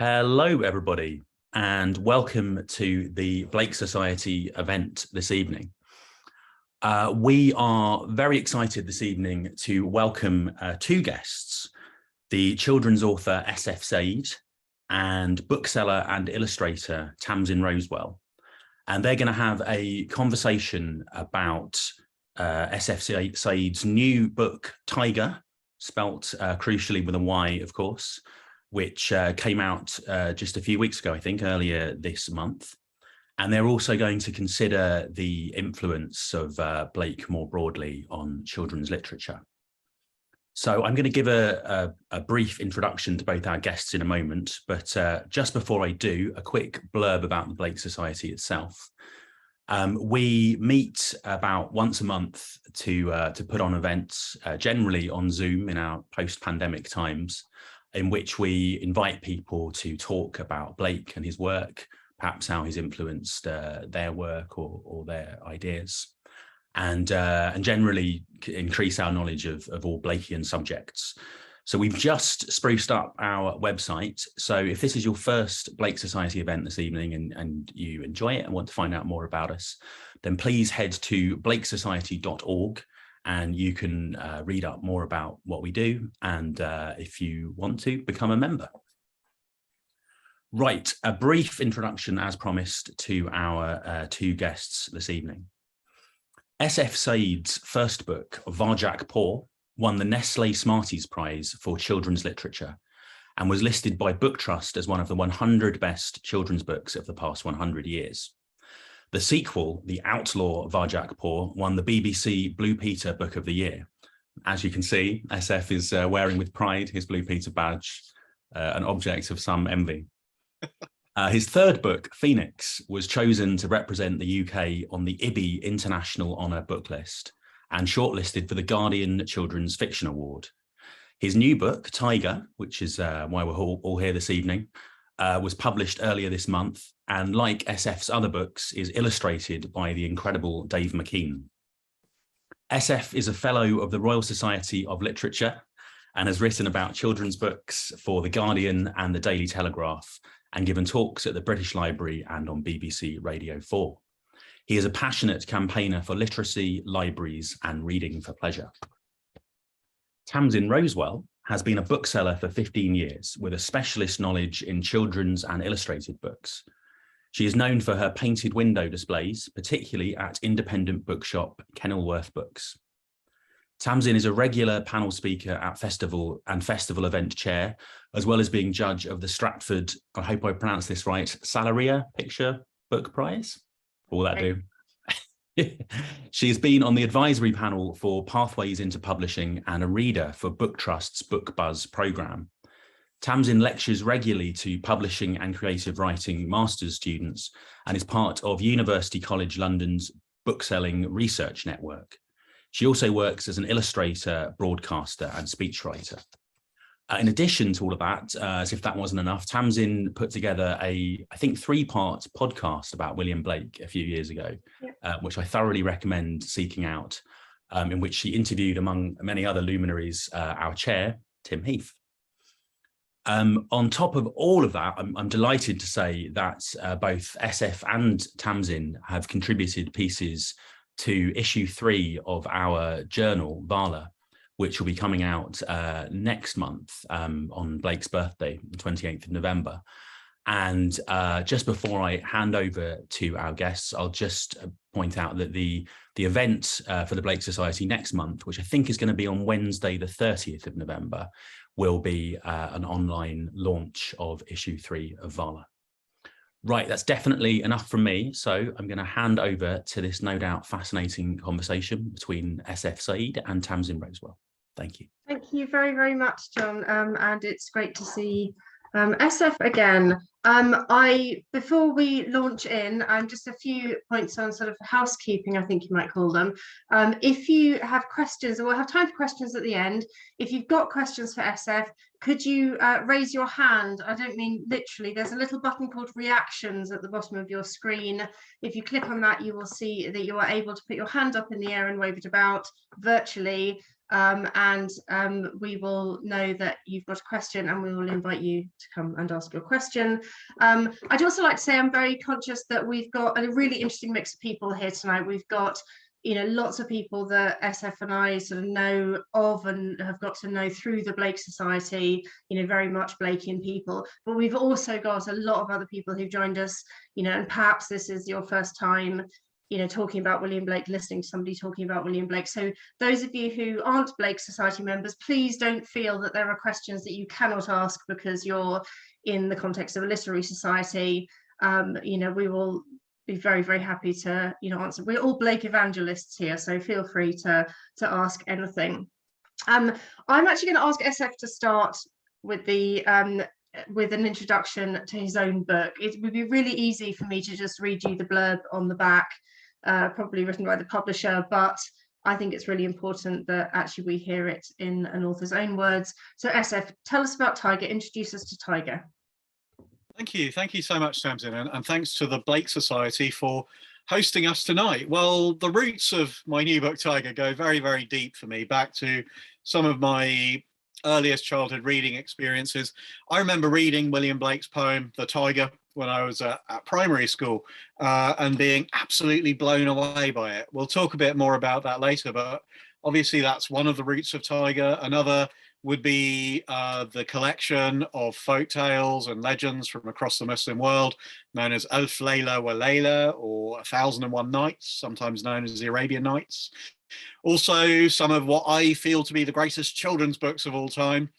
Hello, everybody, and welcome to the Blake Society event this evening. We are very excited this evening to welcome two guests, the children's author SF Said and bookseller and illustrator Tamsin Rosewell. And they're going to have a conversation about SF Said's new book, Tyger, spelt crucially with a Y, of course, which came out just a few weeks ago, I think, earlier this month. And they're also going to consider the influence of Blake more broadly on children's literature. So I'm going to give a brief introduction to both our guests in a moment, but just before I do, a quick blurb about the Blake Society itself. We meet about once a month to put on events, generally on Zoom in our post-pandemic times, in which we invite people to talk about Blake and his work, perhaps how he's influenced their work or their ideas, and generally increase our knowledge of all Blakean subjects. So we've just spruced up our website. So if this is your first Blake Society event this evening and you enjoy it and want to find out more about us, then please head to blakesociety.org. and you can read up more about what we do, and if you want to, become a member. Right, a brief introduction, as promised, to our two guests this evening. SF Said's first book, Varjak Paw, won the Nestlé Smarties Prize for Children's Literature and was listed by Book Trust as one of the 100 best children's books of the past 100 years. The sequel, The Outlaw Varjak Paw, won the BBC Blue Peter Book of the Year. As you can see, SF is wearing with pride his Blue Peter badge, an object of some envy. His third book, Phoenix, was chosen to represent the UK on the IBBY International Honour Book List and shortlisted for the Guardian Children's Fiction Award. His new book, Tyger, which is why we're all here this evening, was published earlier this month, and like SF's other books, is illustrated by the incredible Dave McKean. SF is a fellow of the Royal Society of Literature and has written about children's books for The Guardian and the Daily Telegraph, and given talks at the British Library and on BBC Radio 4. He is a passionate campaigner for literacy, libraries, and reading for pleasure. Tamsin Rosewell has been a bookseller for 15 years with a specialist knowledge in children's and illustrated books. She is known for her painted window displays, particularly at independent bookshop Kenilworth Books. Tamsin is a regular panel speaker at festival and festival event chair, as well as being judge of the Stratford, I hope I pronounced this right, Salaria Picture Book Prize. All that do. She has been on the advisory panel for Pathways into Publishing and a reader for Book Trust's Book Buzz programme. Tamsin lectures regularly to publishing and creative writing master's students and is part of University College London's bookselling research network. She also works as an illustrator, broadcaster, and speechwriter. In addition to all of that, as if that wasn't enough, Tamsin put together I think, 3-part podcast about William Blake a few years ago, which I thoroughly recommend seeking out, in which she interviewed, among many other luminaries, our chair, Tim Heath. On top of all of that, I'm delighted to say that both SF and Tamsin have contributed pieces to issue 3 of our journal, Vala, which will be coming out next month on Blake's birthday, the 28th of November. And just before I hand over to our guests, I'll just point out that the event for the Blake Society next month, which I think is going to be on Wednesday, the 30th of November, will be an online launch of issue 3 of Vala. Right, that's definitely enough from me. So I'm going to hand over to this no doubt fascinating conversation between SF Said and Tamsin Rosewell. Thank you. Thank you very, very much, John. And it's great to see SF again. Before we launch in, just a few points on sort of housekeeping, I think you might call them. If you have questions, and we'll have time for questions at the end. If you've got questions for SF, could you raise your hand? I don't mean literally. There's a little button called reactions at the bottom of your screen. If you click on that, you will see that you are able to put your hand up in the air and wave it about virtually. and we will know that you've got a question, and we will invite you to come and ask your question. I'd also like to say I'm very conscious that we've got a really interesting mix of people here tonight. We've got, you know, lots of people that SF and I sort of know of and have got to know through the Blake Society, you know, very much Blakean people, but we've also got a lot of other people who've joined us, you know, and perhaps this is your first time, you know, talking about William Blake, listening to somebody talking about William Blake. So those of you who aren't Blake Society members, please don't feel that there are questions that you cannot ask because you're in the context of a literary society. You know, we will be very, very happy to, you know, answer. We're all Blake evangelists here, so feel free to ask anything. I'm actually going to ask SF to start with the with an introduction to his own book. It would be really easy for me to just read you the blurb on the back, probably written by the publisher, but I think it's really important that actually we hear it in an author's own words. So SF, tell us about Tyger, introduce us to Tyger. Thank you so much, Tamsin, and thanks to the Blake Society for hosting us tonight. Well, the roots of my new book, Tyger, go very, very deep for me, back to some of my earliest childhood reading experiences. I remember reading William Blake's poem, The Tyger, when I was at primary school, and being absolutely blown away by it. We'll talk a bit more about that later, but obviously that's one of the roots of Tyger. Another would be the collection of folk tales and legends from across the Muslim world, known as Alf Layla wa Layla, or 1001 Nights, sometimes known as the Arabian Nights. Also, some of what I feel to be the greatest children's books of all time,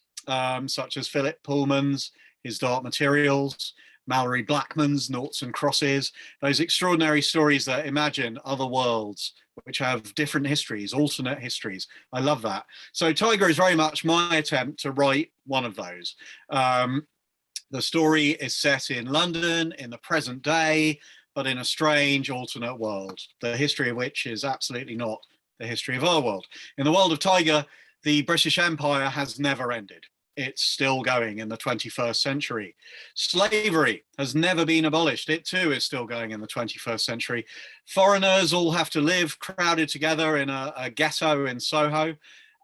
such as Philip Pullman's His Dark Materials, Mallory Blackman's Noughts and Crosses, those extraordinary stories that imagine other worlds which have different histories, alternate histories. I love that. So Tyger is very much my attempt to write one of those. The story is set in London in the present day, but in a strange alternate world, the history of which is absolutely not the history of our world. In the world of Tyger, the British Empire has never ended. It's still going in the 21st century. Slavery has never been abolished. It too is still going in the 21st century. Foreigners all have to live crowded together in a ghetto in Soho,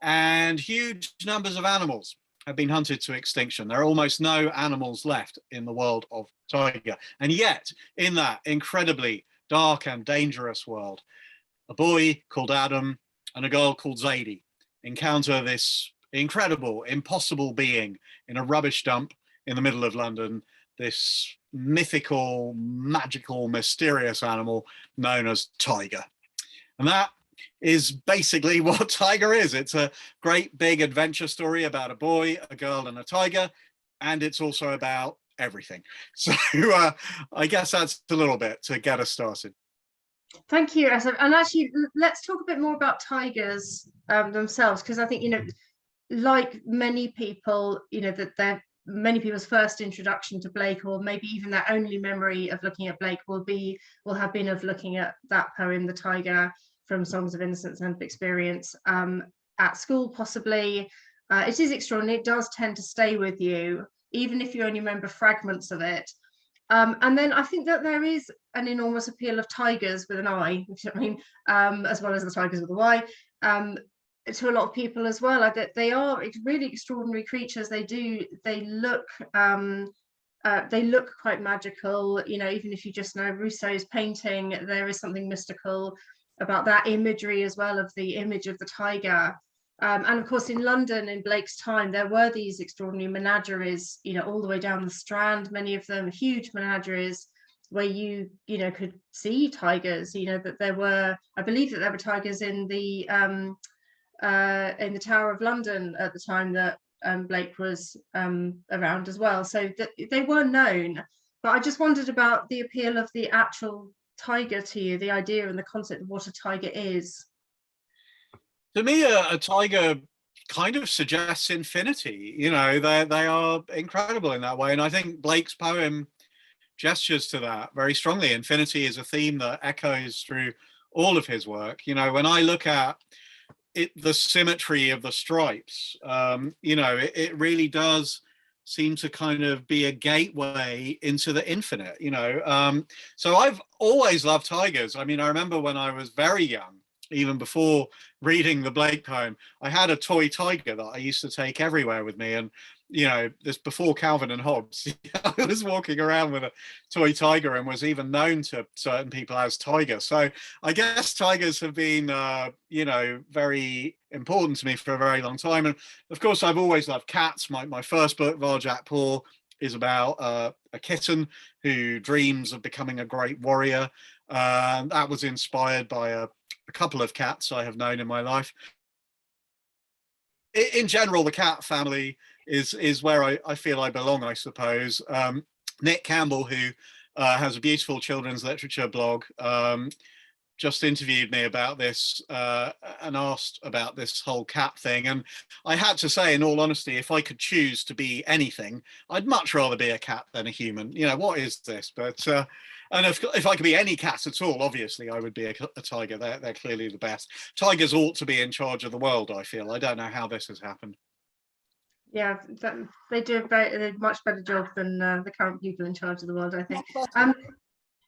and huge numbers of animals have been hunted to extinction. There are almost no animals left in the world of Tyger. And yet, in that incredibly dark and dangerous world, a boy called Adam and a girl called Zadie encounter this incredible, impossible being in a rubbish dump in the middle of London, this mythical, magical, mysterious animal known as Tyger. And that is basically what Tyger is. It's a great big adventure story about a boy, a girl, and a tiger, and it's also about everything. So I guess that's a little bit to get us started. Thank you, Asaf. And actually, let's talk a bit more about tigers themselves, because I think, you know, like many people, you know, that many people's first introduction to Blake, or maybe even their only memory of looking at Blake, will have been of looking at that poem, The Tyger, from Songs of Innocence and Experience, at school, possibly. It is extraordinary. It does tend to stay with you, even if you only remember fragments of it. And then I think that there is an enormous appeal of tigers with an I, which I mean, as well as the tigers with a Y, to a lot of people as well. That they are really extraordinary creatures. They look quite magical. You know, even if you just know Rousseau's painting, there is something mystical about that imagery as well, of the image of the tiger. And of course, in London in Blake's time, there were these extraordinary menageries, you know, all the way down the Strand, many of them huge menageries where you know, could see tigers. You know, that there were, I believe that there were tigers in the Tower of London at the time that Blake was around as well. So that they were known. But I just wondered about the appeal of the actual tiger to you, the idea and the concept of what a tiger is. To me, a tiger kind of suggests infinity. You know, they are incredible in that way. And I think Blake's poem gestures to that very strongly. Infinity is a theme that echoes through all of his work. You know, when I look at it, the symmetry of the stripes, you know, it really does seem to kind of be a gateway into the infinite, you know. So I've always loved tigers. I mean, I remember when I was very young, even before reading the Blake poem, I had a toy tiger that I used to take everywhere with me. And, you know, this before Calvin and Hobbes, I was walking around with a toy tiger and was even known to certain people as Tyger. So I guess tigers have been, you know, very important to me for a very long time. And of course, I've always loved cats. My first book, Varjak Paw, is about a kitten who dreams of becoming a great warrior. That was inspired by a couple of cats I have known in my life. In general, the cat family is where I feel I belong, I suppose. Nick Campbell, who has a beautiful children's literature blog, just interviewed me about this and asked about this whole cat thing. And I had to say, in all honesty, if I could choose to be anything, I'd much rather be a cat than a human. You know, what is this? But and if I could be any cat at all, obviously I would be a tiger. They're clearly the best. Tigers ought to be in charge of the world, I feel. I don't know how this has happened. Yeah, they do a much better job than the current people in charge of the world, I think.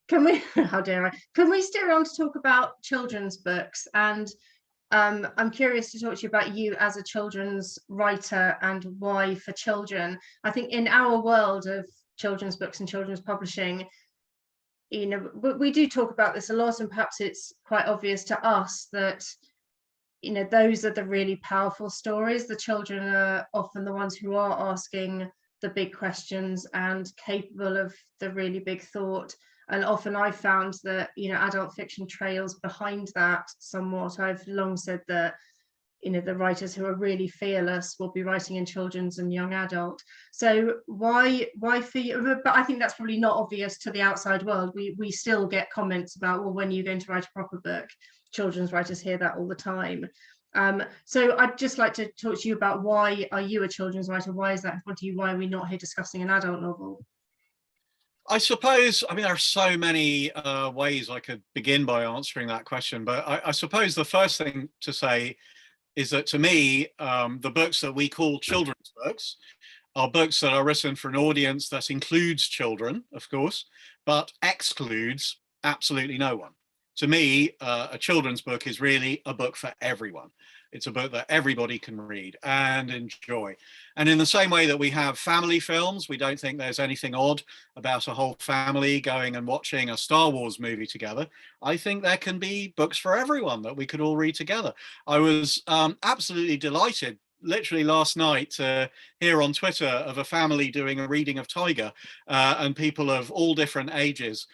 Can we, how dare I, can we steer on to talk about children's books? And I'm curious to talk to you about you as a children's writer and why for children. I think in our world of children's books and children's publishing, you know, we do talk about this a lot, and perhaps it's quite obvious to us that, you know, those are the really powerful stories. The children are often the ones who are asking the big questions and capable of the really big thought. And often I've found that, you know, adult fiction trails behind that somewhat. I've long said that, you know, the writers who are really fearless will be writing in children's and young adult. So why for you? But I think that's probably not obvious to the outside world. We still get comments about, well, when are you going to write a proper book? Children's writers hear that all the time. So I'd just like to talk to you about, why are you a children's writer? Why is that important to you? Why are we not here discussing an adult novel? I suppose, I mean, there are so many ways I could begin by answering that question, but I suppose the first thing to say is that, to me, the books that we call children's books are books that are written for an audience that includes children, of course, but excludes absolutely no one. To me, a children's book is really a book for everyone. It's a book that everybody can read and enjoy. And in the same way that we have family films, we don't think there's anything odd about a whole family going and watching a Star Wars movie together. I think there can be books for everyone that we could all read together. I was absolutely delighted, literally last night, to hear on Twitter of a family doing a reading of Tyger, and people of all different ages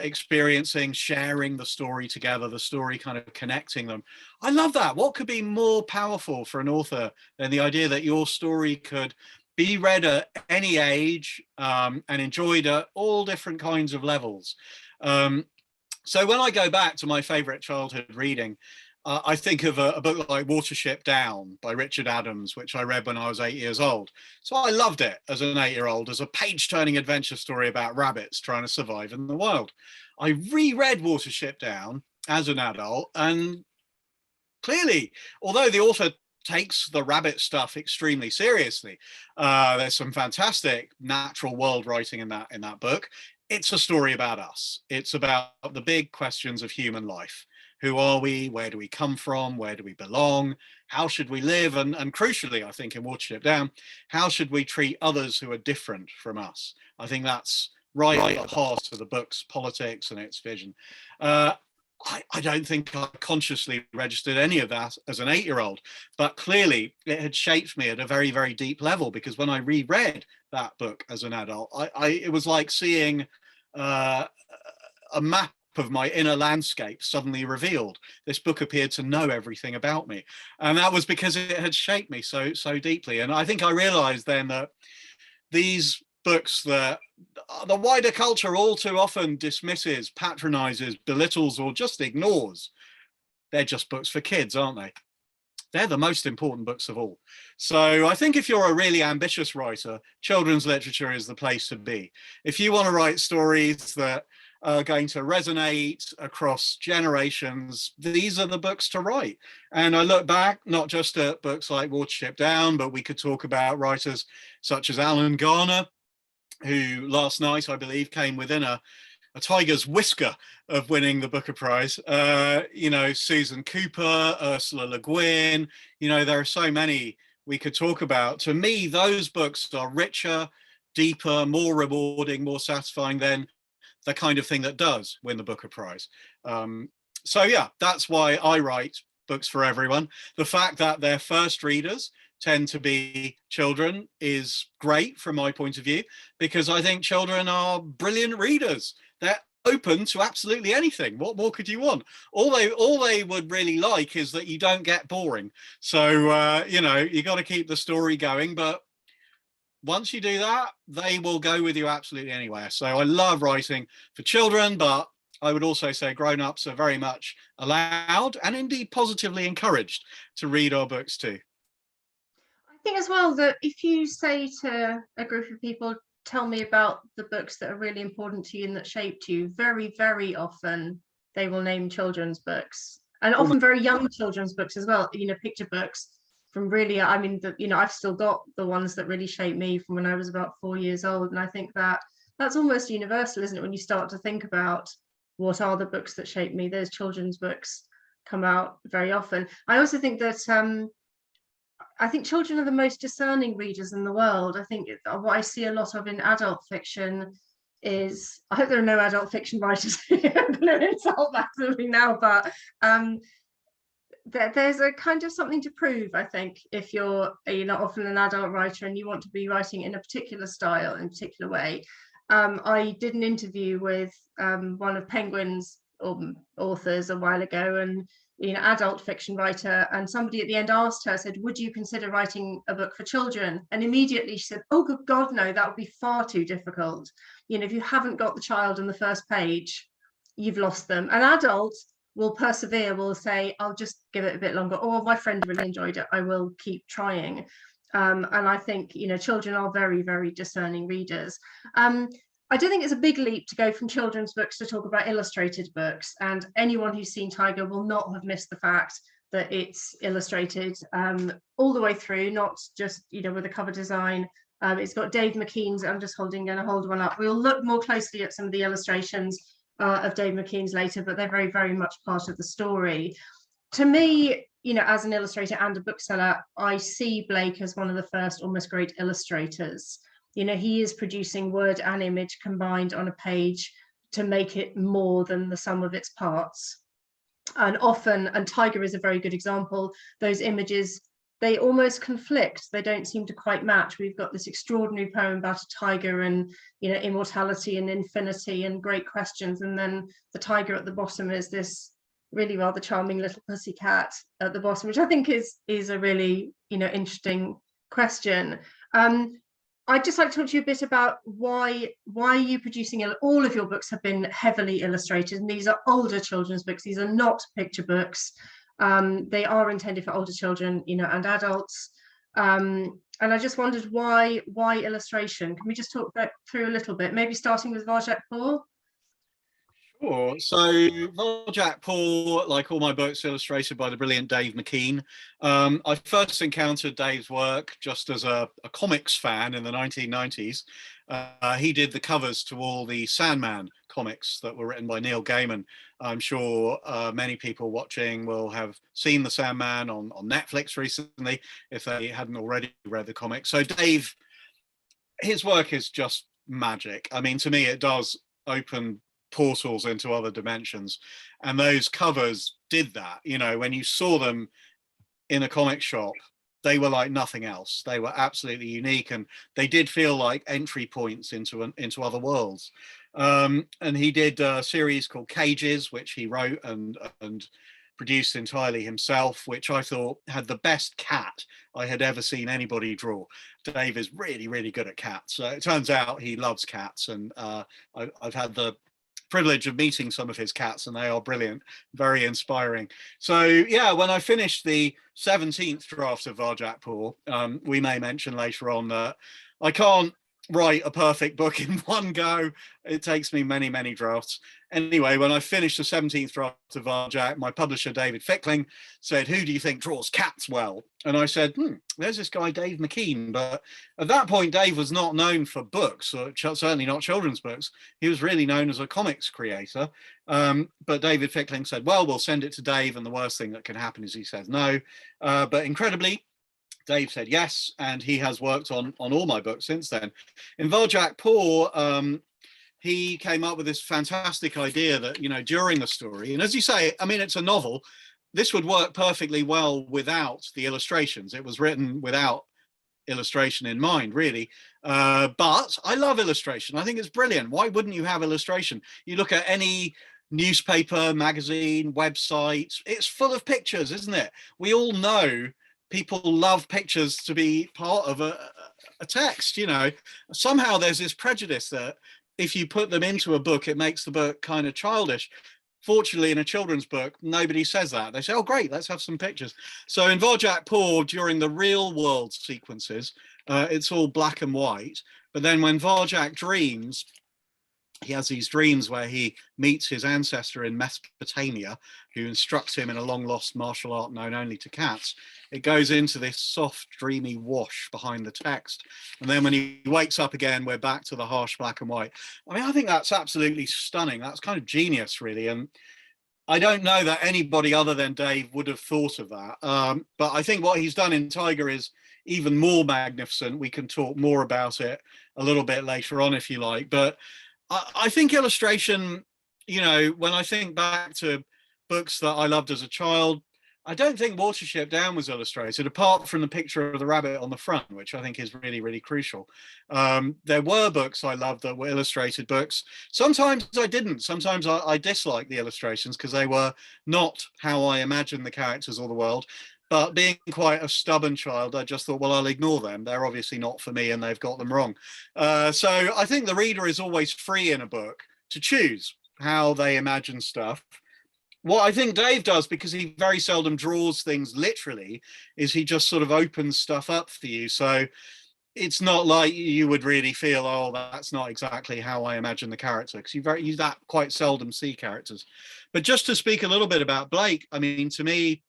experiencing, sharing the story together, the story kind of connecting them. I love that. What could be more powerful for an author than the idea that your story could be read at any age and enjoyed at all different kinds of levels? So when I go back to my favorite childhood reading, I think of a book like Watership Down by Richard Adams, which I read when I was 8 years old. So I loved it as an 8-year-old, as a page-turning adventure story about rabbits trying to survive in the wild. I reread Watership Down as an adult, and clearly, although the author takes the rabbit stuff extremely seriously, there's some fantastic natural world writing in that book. It's a story about us. It's about the big questions of human life. Who are we? Where do we come from? Where do we belong? How should we live? And crucially, I think in Watership Down, how should we treat others who are different from us? I think that's right at the heart of the book's politics and its vision. I don't think I consciously registered any of that as an 8-year-old, but clearly it had shaped me at a very, very deep level, because when I reread that book as an adult, it was like seeing a map of my inner landscape suddenly revealed. This book appeared to know everything about me, and that was because it had shaped me so deeply. And I think I realized then that these books that the wider culture all too often dismisses, patronizes, belittles, or just ignores, they're just books for kids, aren't they? They're the most important books of all. So I think if you're a really ambitious writer, children's literature is the place to be. If you want to write stories that are going to resonate across generations, these are the books to write. And I look back not just at books like Watership Down, but we could talk about writers such as Alan Garner, who last night, I believe, came within a Tyger's whisker of winning the Booker Prize. You know, Susan Cooper, Ursula Le Guin, you know, there are so many we could talk about. To me, those books are richer, deeper, more rewarding, more satisfying than the kind of thing that does win the Booker Prize. So yeah, that's why I write books for everyone. The fact that their first readers tend to be children is great from my point of view, because I think children are brilliant readers. They're open to absolutely anything. What more could you want? All they would really like is that you don't get boring. So you know, you got to keep the story going, but once you do that, they will go with you absolutely anywhere. So I love writing for children, but I would also say grown-ups are very much allowed and indeed positively encouraged to read our books too. I think as well that if you say to a group of people, tell me about the books that are really important to you and that shaped you, very, very often they will name children's books, and often very young children's books as well, you know, picture books from really, I mean, you know, I've still got the ones that really shaped me from when I was about 4 years old. And I think that that's almost universal, isn't it? When you start to think about what are the books that shaped me, those children's books come out very often. I also think that I think children are the most discerning readers in the world. I think what I see a lot of in adult fiction is, I hope there are no adult fiction writers I'm going to insult massively now, but there's a kind of something to prove, I think, if you're often an adult writer and you want to be writing in a particular style, in a particular way. I did an interview with one of Penguin's authors a while ago, and adult fiction writer, and somebody at the end asked her, said, would you consider writing a book for children? And immediately she said, oh good God, no, that would be far too difficult. If you haven't got the child on the first page, you've lost them. An adult will persevere, will say, I'll just give it a bit longer, or my friend really enjoyed it, I will keep trying. And I think children are very, very discerning readers. I do think it's a big leap to go from children's books to talk about illustrated books, and anyone who's seen Tyger will not have missed the fact that it's illustrated all the way through, not just with a cover design. It's got Dave McKean's, I'm just going to hold one up. We'll look more closely at some of the illustrations of Dave McKean's later, but they're very, very much part of the story. To me, as an illustrator and a bookseller, I see Blake as one of the first almost great illustrators. He is producing word and image combined on a page to make it more than the sum of its parts. And often, and Tyger is a very good example, those images, they almost conflict. They don't seem to quite match. We've got this extraordinary poem about a tiger and immortality and infinity and great questions, and then the tiger at the bottom is this really rather charming little pussycat at the bottom, which I think is a really interesting question. I'd just like to talk to you a bit about why are you producing all of your books have been heavily illustrated, and these are older children's books. These are not picture books. They are intended for older children, and adults. And I just wondered why illustration? Can we just talk that through a little bit? Maybe starting with Varjak-Paul. Sure. So Varjak-Paul, like all my books, illustrated by the brilliant Dave McKean. I first encountered Dave's work just as a comics fan in the 1990s. He did the covers to all the Sandman comics that were written by Neil Gaiman. I'm sure many people watching will have seen the Sandman on Netflix recently, if they hadn't already read the comic. So Dave, his work is just magic. I mean, to me, it does open portals into other dimensions, and those covers did that. When you saw them in a comic shop, they were like nothing else. They were absolutely unique, and they did feel like entry points into other worlds. And he did a series called Cages, which he wrote and produced entirely himself, which I thought had the best cat I had ever seen anybody draw. Dave is really, really good at cats. It turns out he loves cats, and I've had the privilege of meeting some of his cats, and they are brilliant, very inspiring. So yeah, when I finished the 17th draft of Varjak-Paul, we may mention later on that I can't write a perfect book in one go. It takes me many, many drafts. Anyway, when I finished the 17th draft of Varjak, my publisher, David Fickling, said, who do you think draws cats well? And I said, there's this guy, Dave McKean. But at that point, Dave was not known for books, or certainly not children's books. He was really known as a comics creator. But David Fickling said, well, we'll send it to Dave, and the worst thing that can happen is he says no. But incredibly, Dave said yes, and he has worked on all my books since then. In Varjak Poor, he came up with this fantastic idea that, you know, during the story, and as you say, I mean, it's a novel, this would work perfectly well without the illustrations. It was written without illustration in mind, really. But I love illustration. I think it's brilliant. Why wouldn't you have illustration? You look at any newspaper, magazine, website, it's full of pictures, isn't it? We all know people love pictures to be part of a text, you know. Somehow there's this prejudice that if you put them into a book, it makes the book kind of childish. Fortunately, in a children's book, nobody says that. They say, oh, great, let's have some pictures. So in Varjak Poor, during the real world sequences, it's all black and white. But then when Varjak dreams, he has these dreams where he meets his ancestor in Mesopotamia, who instructs him in a long lost martial art known only to cats. It goes into this soft, dreamy wash behind the text. And then when he wakes up again, we're back to the harsh black and white. I mean, I think that's absolutely stunning. That's kind of genius, really. And I don't know that anybody other than Dave would have thought of that. But I think what he's done in Tyger is even more magnificent. We can talk more about it a little bit later on, if you like. But I think illustration, you know, when I think back to books that I loved as a child, I don't think Watership Down was illustrated, apart from the picture of the rabbit on the front, which I think is really, really crucial. There were books I loved that were illustrated books. Sometimes I didn't. Sometimes I disliked the illustrations because they were not how I imagined the characters or the world. But being quite a stubborn child, I just thought, well, I'll ignore them. They're obviously not for me and they've got them wrong. So I think the reader is always free in a book to choose how they imagine stuff. What I think Dave does, because he very seldom draws things literally, is he just sort of opens stuff up for you. So it's not like you would really feel, oh, that's not exactly how I imagine the character, because you that quite seldom see characters. But just to speak a little bit about Blake, I mean, to me,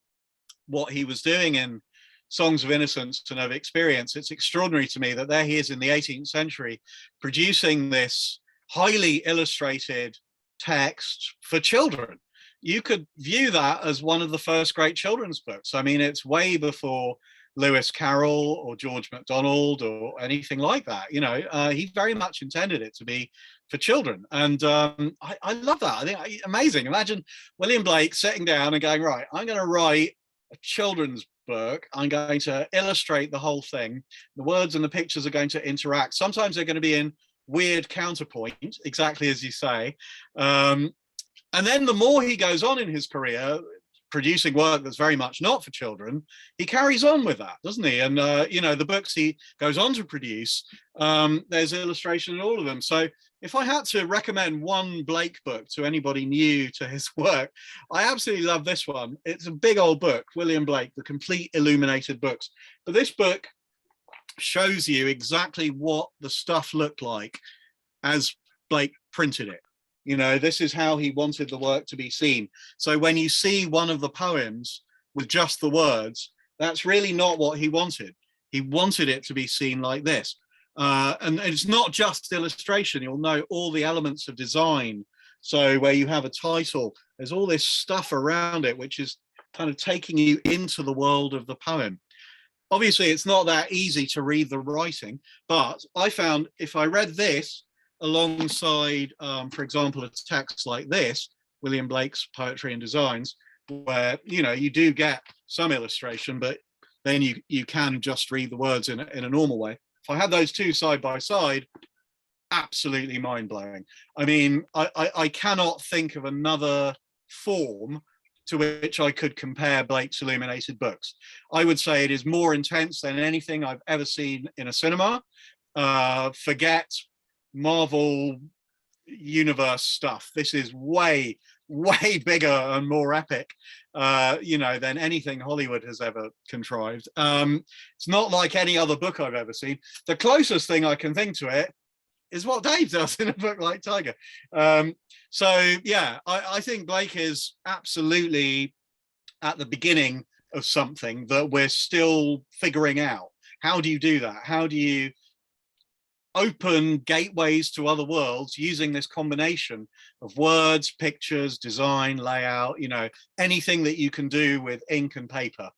what he was doing in Songs of Innocence and of Experience, it's extraordinary to me that there he is in the 18th century producing this highly illustrated text for children. You could view that as one of the first great children's books. I mean, it's way before Lewis Carroll or George MacDonald or anything like that. You know, he very much intended it to be for children. And I love that. I think amazing. Imagine William Blake sitting down and going, right, I'm going to write a children's book. I'm going to illustrate the whole thing. The words and the pictures are going to interact. Sometimes they're going to be in weird counterpoint, exactly as you say. And then the more he goes on in his career, producing work that's very much not for children, he carries on with that, doesn't he? And, you know, the books he goes on to produce, there's illustration in all of them. So if I had to recommend one Blake book to anybody new to his work, I absolutely love this one. It's a big old book, William Blake, The Complete Illuminated Books. But this book shows you exactly what the stuff looked like as Blake printed it. You know, this is how he wanted the work to be seen. So when you see one of the poems with just the words, that's really not what he wanted. He wanted it to be seen like this. And it's not just illustration. You'll know all the elements of design. So where you have a title, there's all this stuff around it, which is kind of taking you into the world of the poem. Obviously, it's not that easy to read the writing, but I found if I read this alongside, for example, a text like this, William Blake's Poetry and Designs, where, you know, you do get some illustration, but then you can just read the words in a normal way. If I had those two side by side, absolutely mind-blowing. I mean, I cannot think of another form to which I could compare Blake's illuminated books. I would say it is more intense than anything I've ever seen in a cinema. Forget Marvel universe stuff. This is way, way bigger and more epic, you know, than anything Hollywood has ever contrived. It's not like any other book I've ever seen. The closest thing I can think to it is what Dave does in a book like Tyger. So yeah, I think Blake is absolutely at the beginning of something that we're still figuring out. How do you do that? How do you open gateways to other worlds using this combination of words, pictures, design, layout, you know, anything that you can do with ink and paper?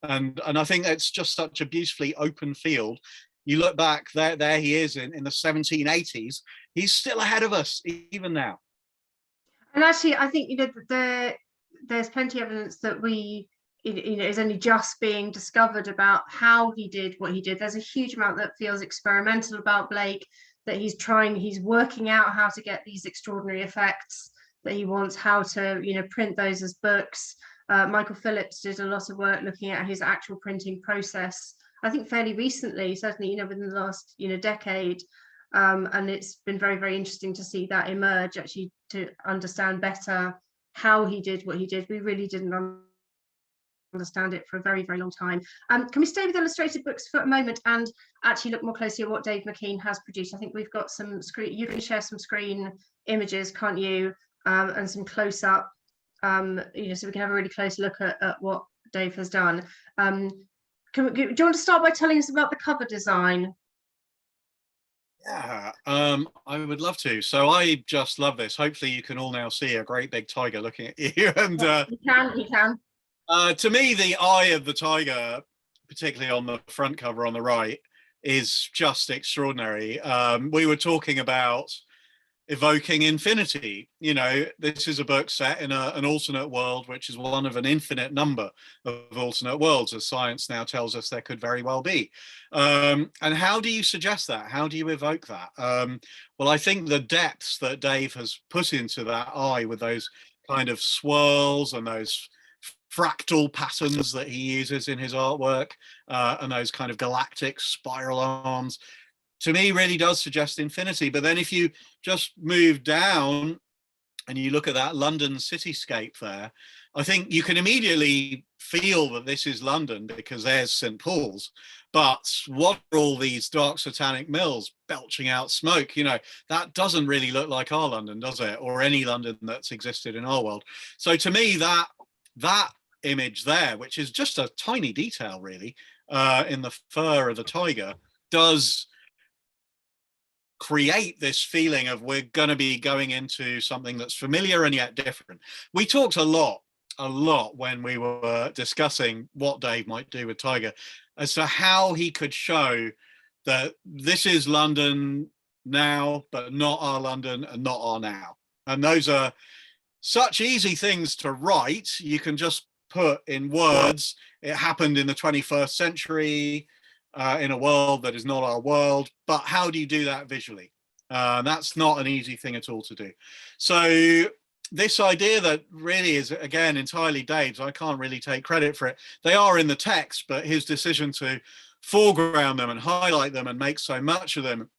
And I think that's just such a beautifully open field. You look back, there he is in the 1780s. He's still ahead of us even now. And actually, I think, you know, there's plenty of evidence that you know, is only just being discovered about how he did what he did. There's a huge amount that feels experimental about Blake, that he's working out how to get these extraordinary effects that he wants, how to, you know, print those as books. Michael Phillips did a lot of work looking at his actual printing process, I think fairly recently, certainly, you know, within the last, you know, decade. And it's been very, very interesting to see that emerge, actually, to understand better how he did what he did. We really didn't understand it for a very, very long time. Can we stay with illustrated books for a moment and actually look more closely at what Dave McKean has produced? I think we've got some screen, you can share some screen images, can't you? And some close-up, you know, so we can have a really close look at what Dave has done. Do you want to start by telling us about the cover design? Yeah, I would love to. So I just love this. Hopefully you can all now see a great big tiger looking at you. And he can. To me, the eye of the tiger, particularly on the front cover on the right, is just extraordinary. We were talking about evoking infinity. You know, this is a book set in an alternate world, which is one of an infinite number of alternate worlds, as science now tells us there could very well be. And how do you suggest that? How do you evoke that? Well, I think the depths that Dave has put into that eye with those kind of swirls and those fractal patterns that he uses in his artwork, and those kind of galactic spiral arms, to me really does suggest infinity. But then if you just move down and you look at that London cityscape there, I think you can immediately feel that this is London because there's St. Paul's. But what are all these dark satanic mills belching out smoke? You know, that doesn't really look like our London, does it? Or any London that's existed in our world. So to me, that image there, which is just a tiny detail really, in the fur of the tiger, does create this feeling of we're going to be going into something that's familiar and yet different. We talked a lot when we were discussing what Dave might do with Tyger as to how he could show that this is London now, but not our London and not our now. And those are such easy things to write. You can just put in words, it happened in the 21st century, in a world that is not our world. But how do you do that visually? That's not an easy thing at all to do. So this idea that really is, again, entirely Dave's, I can't really take credit for it. They are in the text, but his decision to foreground them and highlight them and make so much of them,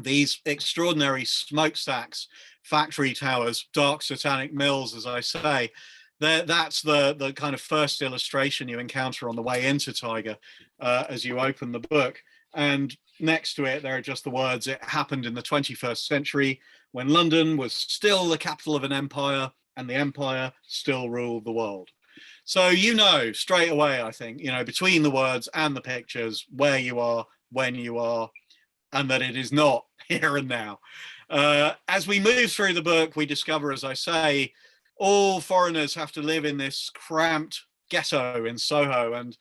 these extraordinary smokestacks, factory towers, dark satanic mills, as I say, that's the kind of first illustration you encounter on the way into Tyger as you open the book. And next to it, there are just the words, it happened in the 21st century when London was still the capital of an empire and the empire still ruled the world. So you know straight away, I think, you know, between the words and the pictures, where you are, when you are, and that it is not here and now. As we move through the book, we discover, as I say, all foreigners have to live in this cramped ghetto in Soho, and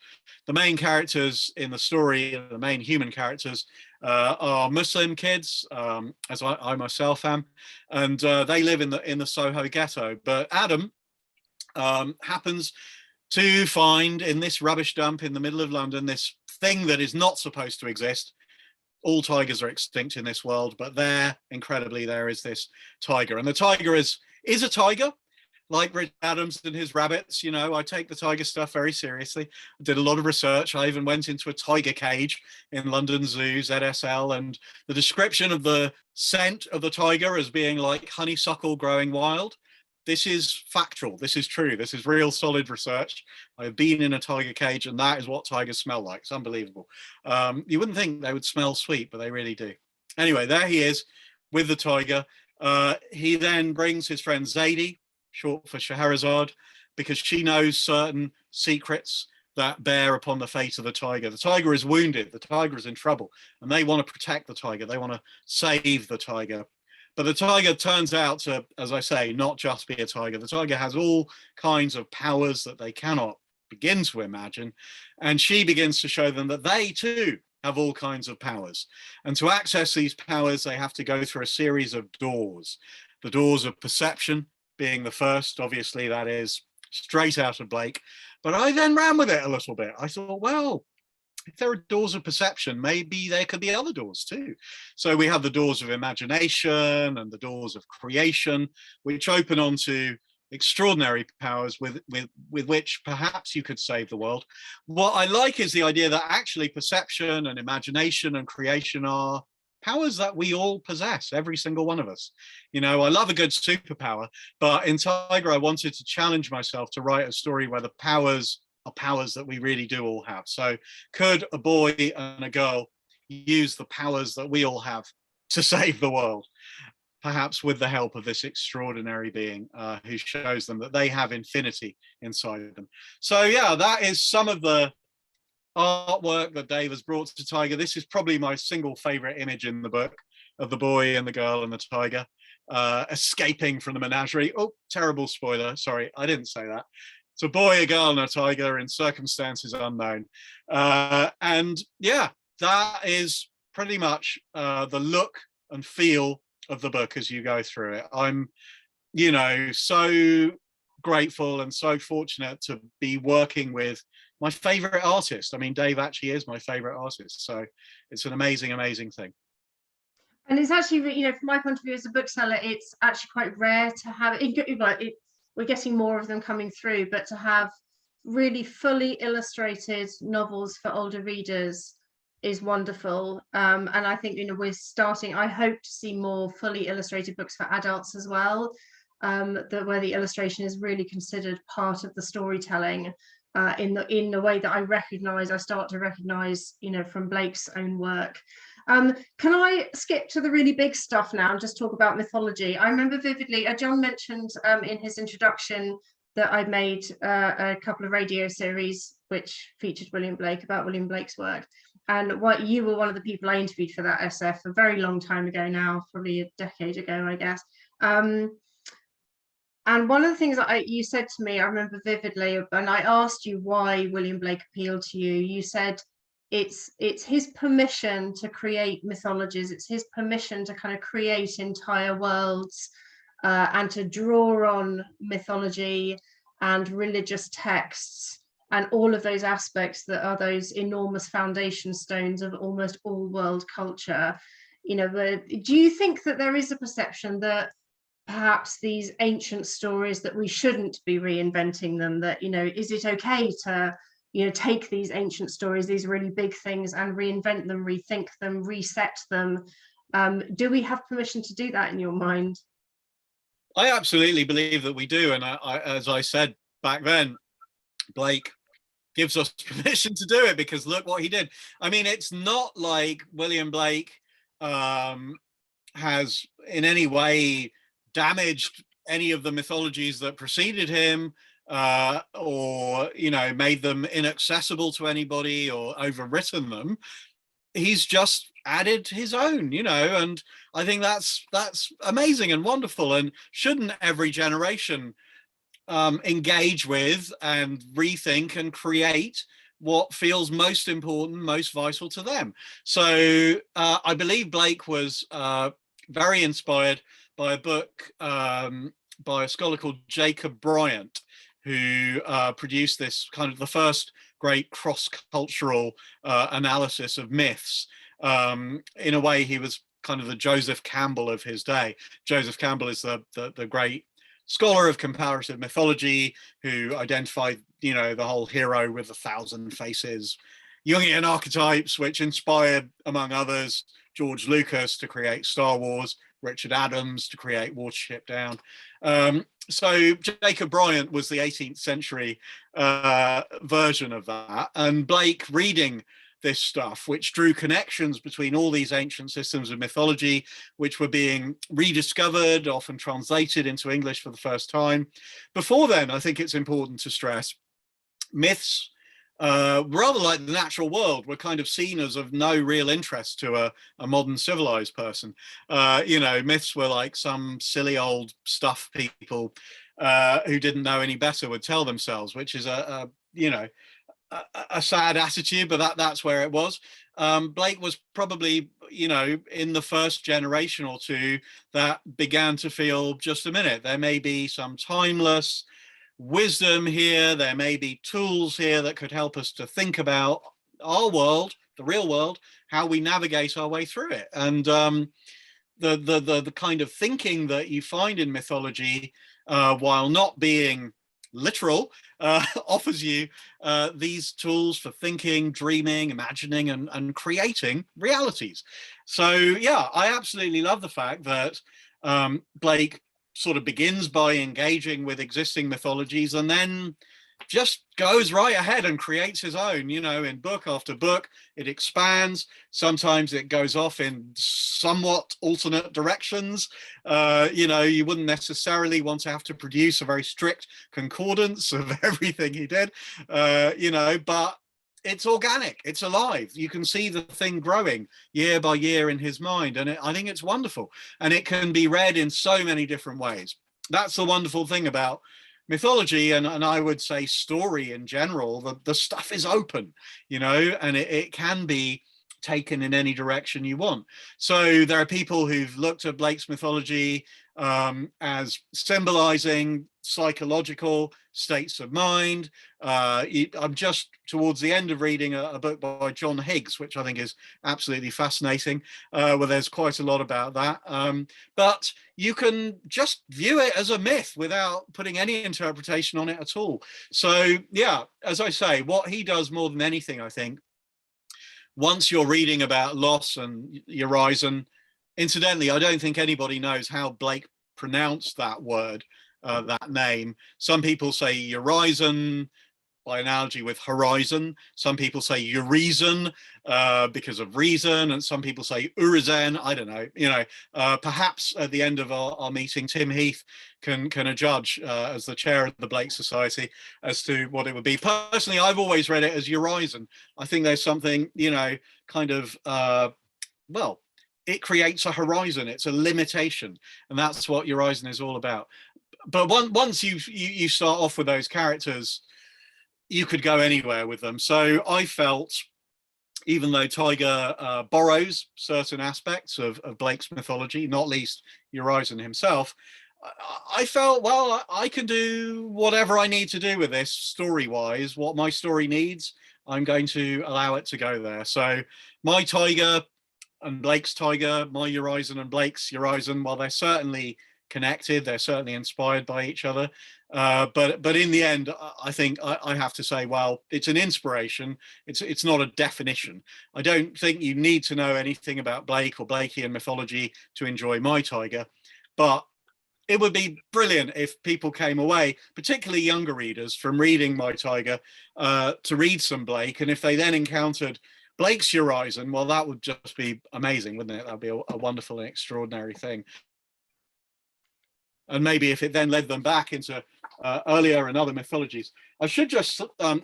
the main characters in the story, the main human characters, are Muslim kids, as I myself am, and they live in the Soho ghetto. But Adam happens to find in this rubbish dump in the middle of London this thing that is not supposed to exist. All tigers are extinct in this world, but incredibly, there is this tiger, and the tiger is a tiger. Like Rich Adams and his rabbits, you know, I take the tiger stuff very seriously. I did a lot of research. I even went into a tiger cage in London Zoo, ZSL, and the description of the scent of the tiger as being like honeysuckle growing wild. This is factual. This is true. This is real solid research. I've been in a tiger cage, and that is what tigers smell like. It's unbelievable. You wouldn't think they would smell sweet, but they really do. Anyway, there he is. with the tiger. He then brings his friend Zadie, short for Scheherazade, because she knows certain secrets that bear upon the fate of the tiger. The tiger is wounded, the tiger is in trouble, and they want to protect the tiger. They want to save the tiger. But the tiger turns out to, as I say, not just be a tiger. The tiger has all kinds of powers that they cannot begin to imagine. And she begins to show them that they too have all kinds of powers. And to access these powers, they have to go through a series of doors. The doors of perception being the first, obviously that is straight out of Blake. But I then ran with it a little bit. I thought, well, if there are doors of perception, maybe there could be other doors too. So we have the doors of imagination and the doors of creation, which open onto extraordinary powers with which perhaps you could save the world. What I like is the idea that actually perception and imagination and creation are powers that we all possess, every single one of us. You know, I love a good superpower, but in Tyger, I wanted to challenge myself to write a story where the powers are powers that we really do all have. So could a boy and a girl use the powers that we all have to save the world? Perhaps with the help of this extraordinary being who shows them that they have infinity inside them. So yeah, that is some of the artwork that Dave has brought to Tyger. This is probably my single favorite image in the book, of the boy and the girl and the tiger escaping from the menagerie. Oh, terrible spoiler. Sorry, I didn't say that. It's a boy, a girl, and a tiger in circumstances unknown. And yeah, that is pretty much the look and feel of the book as you go through it. I'm, you know, so grateful and so fortunate to be working with my favorite artist. I mean, Dave actually is my favorite artist. So it's an amazing, amazing thing. And it's actually, you know, from my point of view as a bookseller, it's actually quite rare to have it. We're getting more of them coming through, but to have really fully illustrated novels for older readers is wonderful. And I think, you know, we're starting, I hope to see more fully illustrated books for adults as well, where the illustration is really considered part of the storytelling in the way that I start to recognize, you know, from Blake's own work. Can I skip to the really big stuff now and just talk about mythology? I remember vividly, John mentioned in his introduction that I made a couple of radio series which featured William Blake, about William Blake's work. And what you were one of the people I interviewed for that SF a very long time ago now, probably a decade ago, I guess. And one of the things that you said to me, I remember vividly, and I asked you why William Blake appealed to you. You said it's his permission to create mythologies. It's his permission to kind of create entire worlds and to draw on mythology and religious texts and all of those aspects that are those enormous foundation stones of almost all world culture. You know, do you think that there is a perception that perhaps these ancient stories, that we shouldn't be reinventing them, that, you know, is it okay to, you know, take these ancient stories, these really big things, and reinvent them, rethink them, reset them? Do we have permission to do that in your mind? I absolutely believe that we do. And as I said back then, Blake gives us permission to do it, because look what he did. I mean, it's not like William Blake has in any way damaged any of the mythologies that preceded him, or, you know, made them inaccessible to anybody or overwritten them. He's just added his own, you know, and I think that's amazing and wonderful. And shouldn't every generation engage with and rethink and create what feels most important, most vital to them? So I believe Blake was very inspired by a book by a scholar called Jacob Bryant, who produced this kind of the first great cross-cultural analysis of myths. In a way, he was kind of the Joseph Campbell of his day. Joseph Campbell is the great scholar of comparative mythology who identified, you know, the whole hero with 1,000 faces, Jungian archetypes, which inspired, among others, George Lucas to create Star Wars, Richard Adams to create Watership Down. So Jacob Bryant was the 18th century version of that. And Blake, reading this stuff, which drew connections between all these ancient systems of mythology, which were being rediscovered, often translated into English for the first time. Before then, I think it's important to stress, myths, rather like the natural world, were kind of seen as of no real interest to a modern civilized person. You know, myths were like some silly old stuff people who didn't know any better would tell themselves, which is you know, a sad attitude, but that's where it was. Blake was probably, you know, in the first generation or two that began to feel, just a minute, there may be some timeless wisdom here, there may be tools here that could help us to think about our world, the real world, how we navigate our way through it. And the kind of thinking that you find in mythology, while not being literal, offers you these tools for thinking, dreaming, imagining, and creating realities. So yeah, I absolutely love the fact that Blake sort of begins by engaging with existing mythologies and then just goes right ahead and creates his own, you know, in book after book. It expands. Sometimes it goes off in somewhat alternate directions. You know, you wouldn't necessarily want to have to produce a very strict concordance of everything he did, you know, but it's organic, it's alive. You can see the thing growing year by year in his mind. And I think it's wonderful. And it can be read in so many different ways. That's the wonderful thing about mythology, and I would say story in general. The stuff is open, you know, and it can be taken in any direction you want. So there are people who've looked at Blake's mythology as symbolizing psychological states of mind. I'm just towards the end of reading a book by John Higgs, which I think is absolutely fascinating, where there's quite a lot about that. But you can just view it as a myth without putting any interpretation on it at all. So yeah, as I say, what he does more than anything, I think, once you're reading about loss and Urizen, incidentally, I don't think anybody knows how Blake pronounced that word, that name. Some people say Urizen by analogy with horizon. Some people say Urizen because of reason, and some people say Urizen. I don't know. You know, perhaps at the end of our meeting, Tim Heath can adjudge as the chair of the Blake Society as to what it would be. Personally, I've always read it as Urizen. I think there's something, you know, kind of well, it creates a horizon. It's a limitation, and that's what Urizen is all about. But once you start off with those characters, you could go anywhere with them. So I felt, even though Tyger borrows certain aspects of Blake's mythology, not least Urizen himself, I felt, well, I can do whatever I need to do with this story-wise. What my story needs, I'm going to allow it to go there. So my Tyger and Blake's Tyger, my Urizen and Blake's Urizen, while they're certainly connected, they're certainly inspired by each other, but in the end, I think I have to say, well, it's an inspiration. It's not a definition. I don't think you need to know anything about Blake or Blakean mythology to enjoy my Tyger, but it would be brilliant if people came away, particularly younger readers, from reading my Tyger to read some Blake, and if they then encountered Blake's Urizen, well, that would just be amazing, wouldn't it? That'd be a wonderful and extraordinary thing. And maybe if it then led them back into earlier and other mythologies. I should just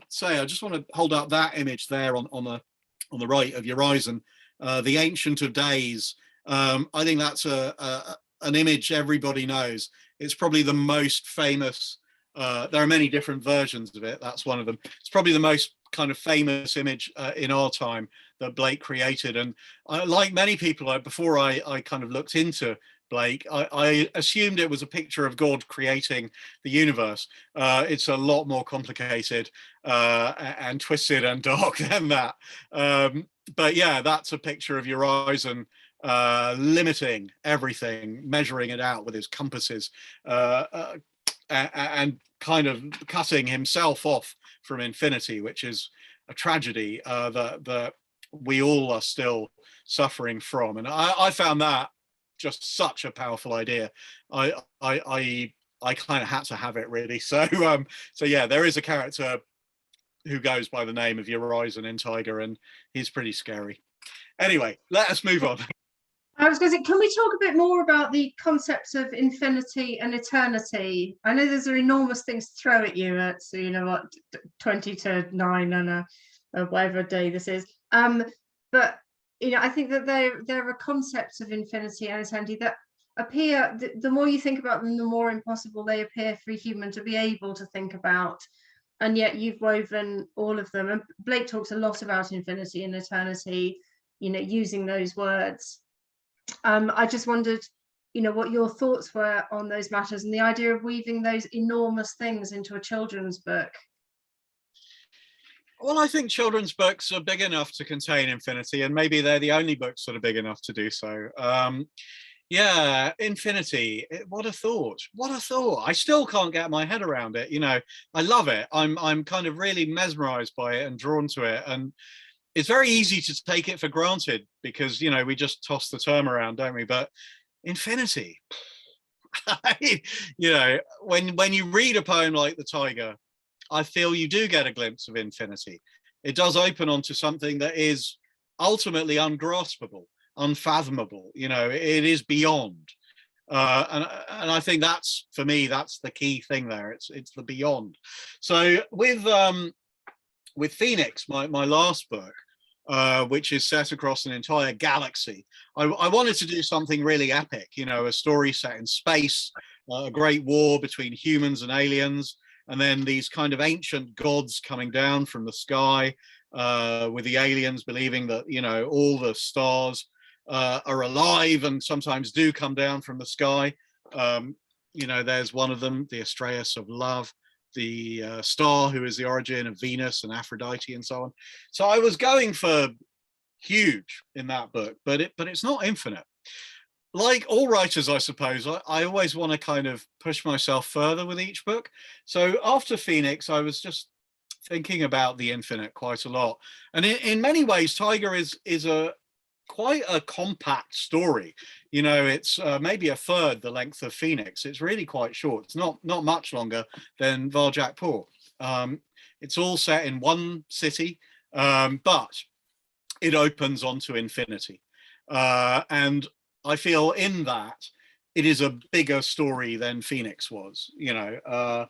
say, I just want to hold up that image there on the right of Urizen, the Ancient of Days. I think that's an image everybody knows. It's probably the most famous. There are many different versions of it. That's one of them. It's probably the most kind of famous image in our time that Blake created. And like many people, before I kind of looked into Blake, I assumed it was a picture of God creating the universe. It's a lot more complicated and twisted and dark than that. But yeah, that's a picture of Urizen limiting everything, measuring it out with his compasses, and kind of cutting himself off from infinity, which is a tragedy that we all are still suffering from. And I found that just such a powerful idea. I kind of had to have it, really. So so yeah, there is a character who goes by the name of Horizon in Tyger, and he's pretty scary. Anyway, let us move on. I was going to say, can we talk a bit more about the concepts of infinity and eternity? I know those are enormous things to throw at you at, so you know what, 20 to 9 on a whatever day this is. But you know, I think that there are concepts of infinity and eternity that appear. The more you think about them, the more impossible they appear for a human to be able to think about. And yet you've woven all of them. And Blake talks a lot about infinity and eternity, you know, using those words. I just wondered, you know, what your thoughts were on those matters and the idea of weaving those enormous things into a children's book. Well, I think children's books are big enough to contain infinity, and maybe they're the only books that are big enough to do so. Yeah, infinity. What a thought! What a thought! I still can't get my head around it. You know, I love it. I'm kind of really mesmerized by it and drawn to it, and it's very easy to take it for granted because, you know, we just toss the term around, don't we? But infinity, you know, when you read a poem like the Tyger, I feel you do get a glimpse of infinity. It does open onto something that is ultimately ungraspable, unfathomable. You know, it is beyond. And I think that's, for me, that's the key thing there. It's the beyond. So with Phoenix, my last book, which is set across an entire galaxy, I wanted to do something really epic, you know, a story set in space, a great war between humans and aliens, and then these kind of ancient gods coming down from the sky, with the aliens believing that, you know, all the stars are alive and sometimes do come down from the sky. You know, there's one of them, the Astraeus of love, the star who is the origin of Venus and Aphrodite and so on. So I was going for huge in that book, but it's not infinite. Like all writers, I suppose, I always want to kind of push myself further with each book. So after Phoenix, I was just thinking about the infinite quite a lot. And in many ways, Tyger is quite a compact story. You know, it's maybe a third the length of Phoenix. It's really quite short. It's not much longer than Varjak-Pour. It's all set in one city, but it opens onto infinity. And I feel in that it is a bigger story than Phoenix was. You know,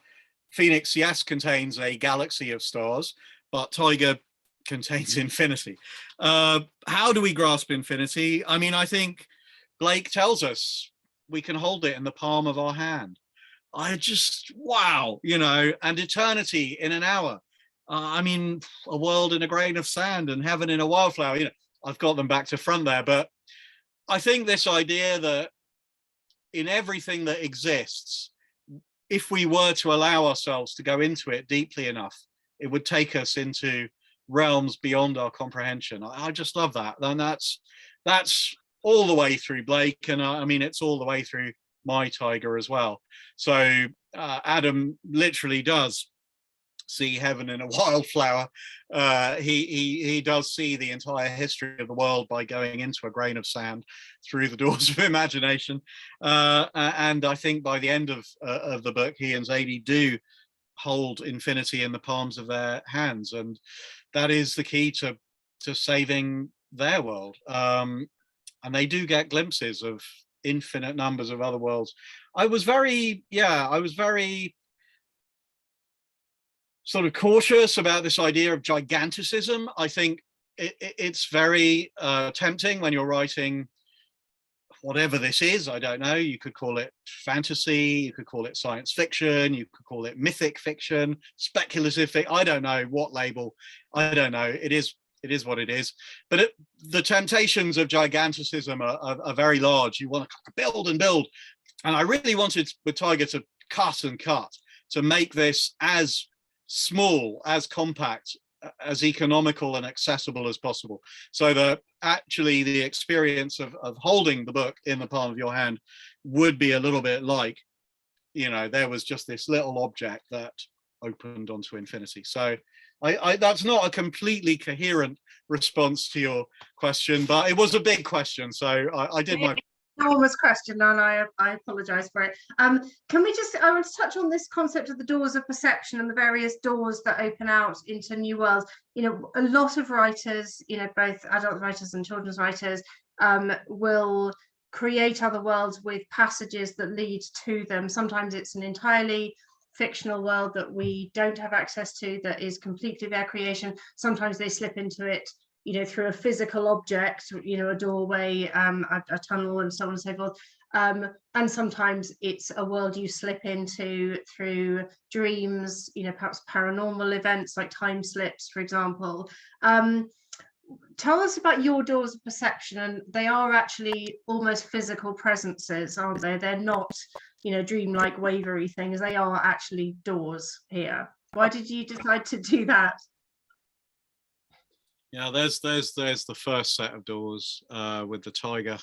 Phoenix, yes, contains a galaxy of stars, but Tyger contains infinity. How do we grasp infinity? I mean, I think Blake tells us we can hold it in the palm of our hand. I just, wow, you know, and eternity in an hour. I mean, a world in a grain of sand and heaven in a wildflower. You know, I've got them back to front there, but I think this idea that in everything that exists, if we were to allow ourselves to go into it deeply enough, it would take us into realms beyond our comprehension. I just love that. And that's all the way through Blake. And I mean, it's all the way through my Tyger as well. So Adam literally does see heaven in a wildflower. He does see the entire history of the world by going into a grain of sand through the doors of imagination. And I think by the end of the book, he and Zadie do hold infinity in the palms of their hands, and that is the key to saving their world. And they do get glimpses of infinite numbers of other worlds. I was very sort of cautious about this idea of giganticism. I think it's very tempting when you're writing whatever this is. I don't know, you could call it fantasy, you could call it science fiction, you could call it mythic fiction, speculative fiction. I don't know what label. I don't know. It is what it is. But the temptations of giganticism are very large. You want to build and build. And I really wanted with Tyger to cut and cut, to make this as small, as compact, as economical and accessible as possible, so that actually the experience of holding the book in the palm of your hand would be a little bit like, you know, there was just this little object that opened onto infinity. So I that's not a completely coherent response to your question, but it was a big question, so I did my enormous question, and I apologize for it. Can we just, I want to touch on this concept of the doors of perception and the various doors that open out into new worlds. You know, a lot of writers, you know, both adult writers and children's writers, will create other worlds with passages that lead to them. Sometimes it's an entirely fictional world that we don't have access to, that is completely their creation. Sometimes they slip into it, you know, through a physical object, you know, a doorway, a tunnel, and so on and so forth. And sometimes it's a world you slip into through dreams, you know, perhaps paranormal events like time slips, for example. Tell us about your doors of perception, and they are actually almost physical presences, aren't they? They're not, you know, dreamlike wavery things. They are actually doors here. Why did you decide to do that? Yeah, there's the first set of doors with the Tyger.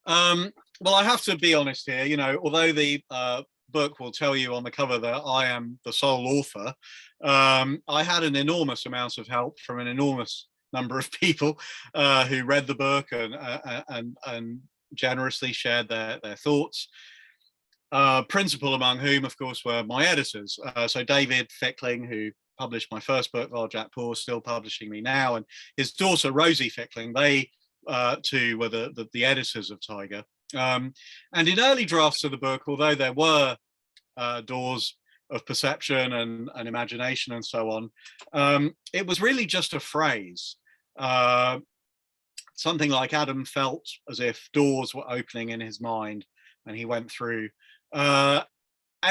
Well, I have to be honest here. You know, although the book will tell you on the cover that I am the sole author, I had an enormous amount of help from an enormous number of people who read the book and generously shared their thoughts. Principal among whom, of course, were my editors. So David Fickling, who published my first book, Varjak Poor, still publishing me now, and his daughter Rosie Fickling, they two were the editors of Tyger. And in early drafts of the book, although there were doors of perception and imagination and so on, it was really just a phrase. Something like Adam felt as if doors were opening in his mind and he went through. And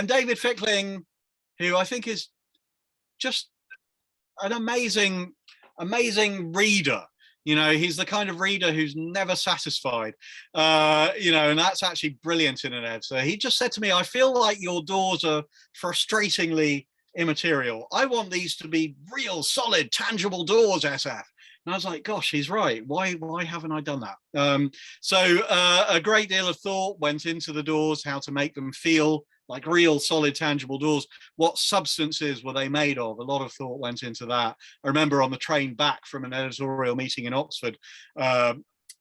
David Fickling, who I think is just an amazing reader. You know, he's the kind of reader who's never satisfied, you know, and that's actually brilliant in an editor. He just said to me, I feel like your doors are frustratingly immaterial. I want these to be real, solid, tangible doors, SF. And I was like, gosh, he's right. Why haven't I done that? So a great deal of thought went into the doors, how to make them feel like real, solid, tangible doors. What substances were they made of? A lot of thought went into that. I remember on the train back from an editorial meeting in Oxford,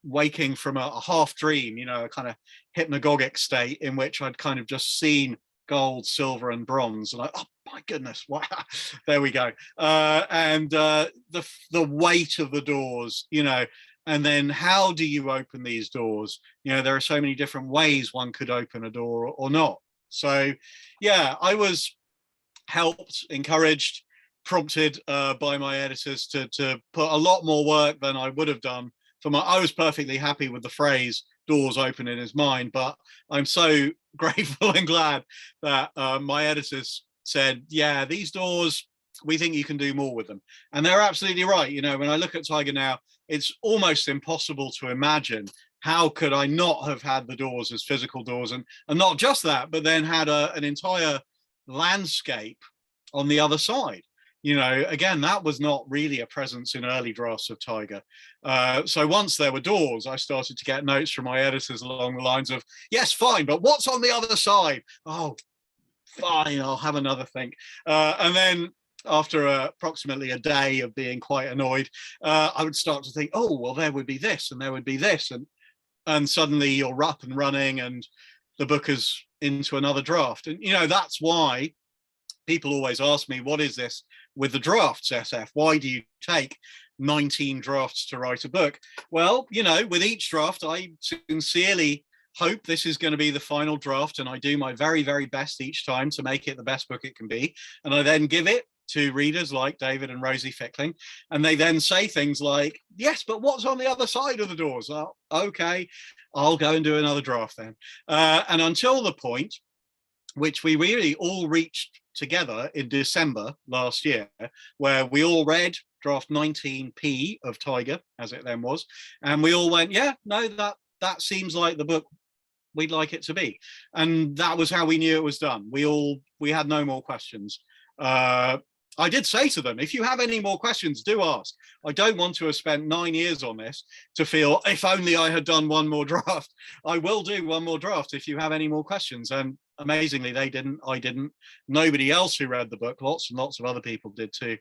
waking from a half dream, you know, a kind of hypnagogic state in which I'd kind of just seen gold, silver, and bronze, and oh my goodness, wow, there we go. And the weight of the doors, you know, and then how do you open these doors? You know, there are so many different ways one could open a door or not. So, yeah, I was helped, encouraged, prompted by my editors to put a lot more work than I would have done. I was perfectly happy with the phrase "doors open in his mind," but I'm so grateful and glad that my editors said, "Yeah, these doors, we think you can do more with them," and they're absolutely right. You know, when I look at Tyger now, it's almost impossible to imagine how could I not have had the doors as physical doors, and not just that, but then had an entire landscape on the other side. You know, again, that was not really a presence in early drafts of Tyger. So once there were doors, I started to get notes from my editors along the lines of, yes, fine, but what's on the other side? Oh, fine, I'll have another think. And then after approximately a day of being quite annoyed, I would start to think, oh, well, there would be this and there would be this. And suddenly you're up and running and the book is into another draft. And, you know, that's why people always ask me, what is this with the drafts, SF? Why do you take 19 drafts to write a book? Well, you know, with each draft, I sincerely hope this is going to be the final draft, and I do my very, very best each time to make it the best book it can be. And I then give it to readers like David and Rosie Fickling, and they then say things like, yes, but what's on the other side of the doors? Well, okay, I'll go and do another draft then. And until the point which we really all reached together in December last year, where we all read draft 19P of Tyger, as it then was, and we all went, yeah, no, that seems like the book we'd like it to be. And that was how we knew it was done. We had no more questions. I did say to them, if you have any more questions, do ask. I don't want to have spent 9 years on this to feel, if only I had done one more draft. I will do one more draft if you have any more questions. And amazingly, they didn't, I didn't. Nobody else who read the book, lots and lots of other people did too.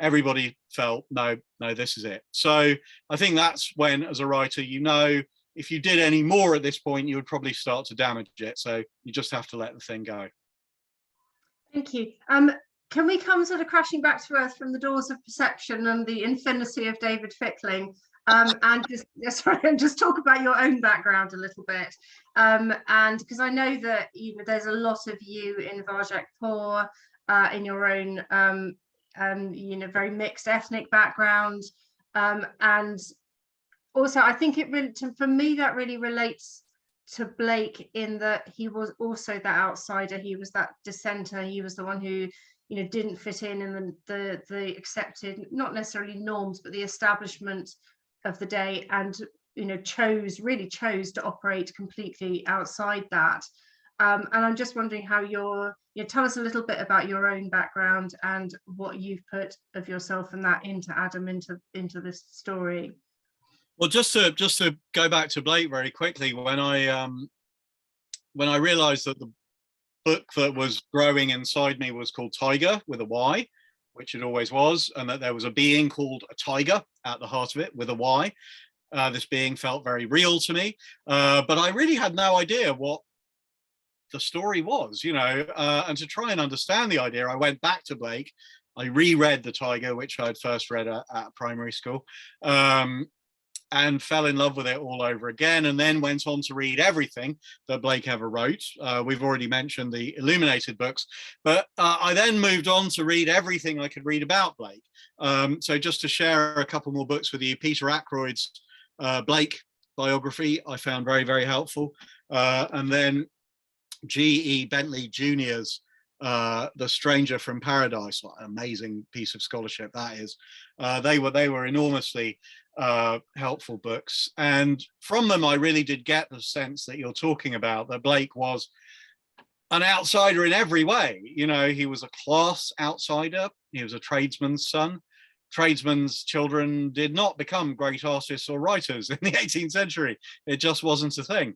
Everybody felt, no, this is it. So I think that's when, as a writer, you know if you did any more at this point, you would probably start to damage it. So you just have to let the thing go. Thank you. Can we come sort of crashing back to earth from the doors of perception and the infinity of David Fickling, and just talk about your own background a little bit, and because I know that there's a lot of you in Varjak-Pour, in your own very mixed ethnic background, and also I think it really, for me, that really relates to Blake in that he was also that outsider. He was that dissenter. He was the one who didn't fit in the accepted, not necessarily norms, but the establishment of the day, and really chose to operate completely outside that. And I'm just wondering how tell us a little bit about your own background and what you've put of yourself and that into Adam, into this story. Well, just to go back to Blake very quickly, when I realized that the book that was growing inside me was called Tyger with a Y, which it always was, and that there was a being called a tiger at the heart of it with a Y. This being felt very real to me, but I really had no idea what the story was, and to try and understand the idea, I went back to Blake. I reread the Tyger, which I'd first read at primary school, and fell in love with it all over again, and then went on to read everything that Blake ever wrote. We've already mentioned the illuminated books, but I then moved on to read everything I could read about Blake. So just to share a couple more books with you, Peter Ackroyd's Blake biography I found very, very helpful. And then G.E. Bentley Jr.'s The Stranger from Paradise. What an amazing piece of scholarship that is. They were enormously helpful books, and from them I really did get the sense that you're talking about, that Blake was an outsider in every way. He was a class outsider. He was a tradesman's son. Tradesmen's children did not become great artists or writers in the 18th century. It just wasn't a thing.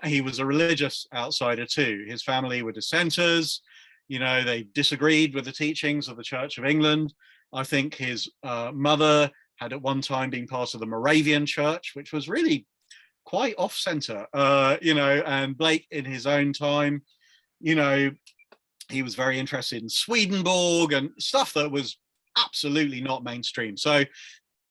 He was a religious outsider too. His family were dissenters. They disagreed with the teachings of the Church of England. I think his mother had at one time been part of the Moravian Church, which was really quite off-center, and Blake in his own time, he was very interested in Swedenborg and stuff that was absolutely not mainstream. So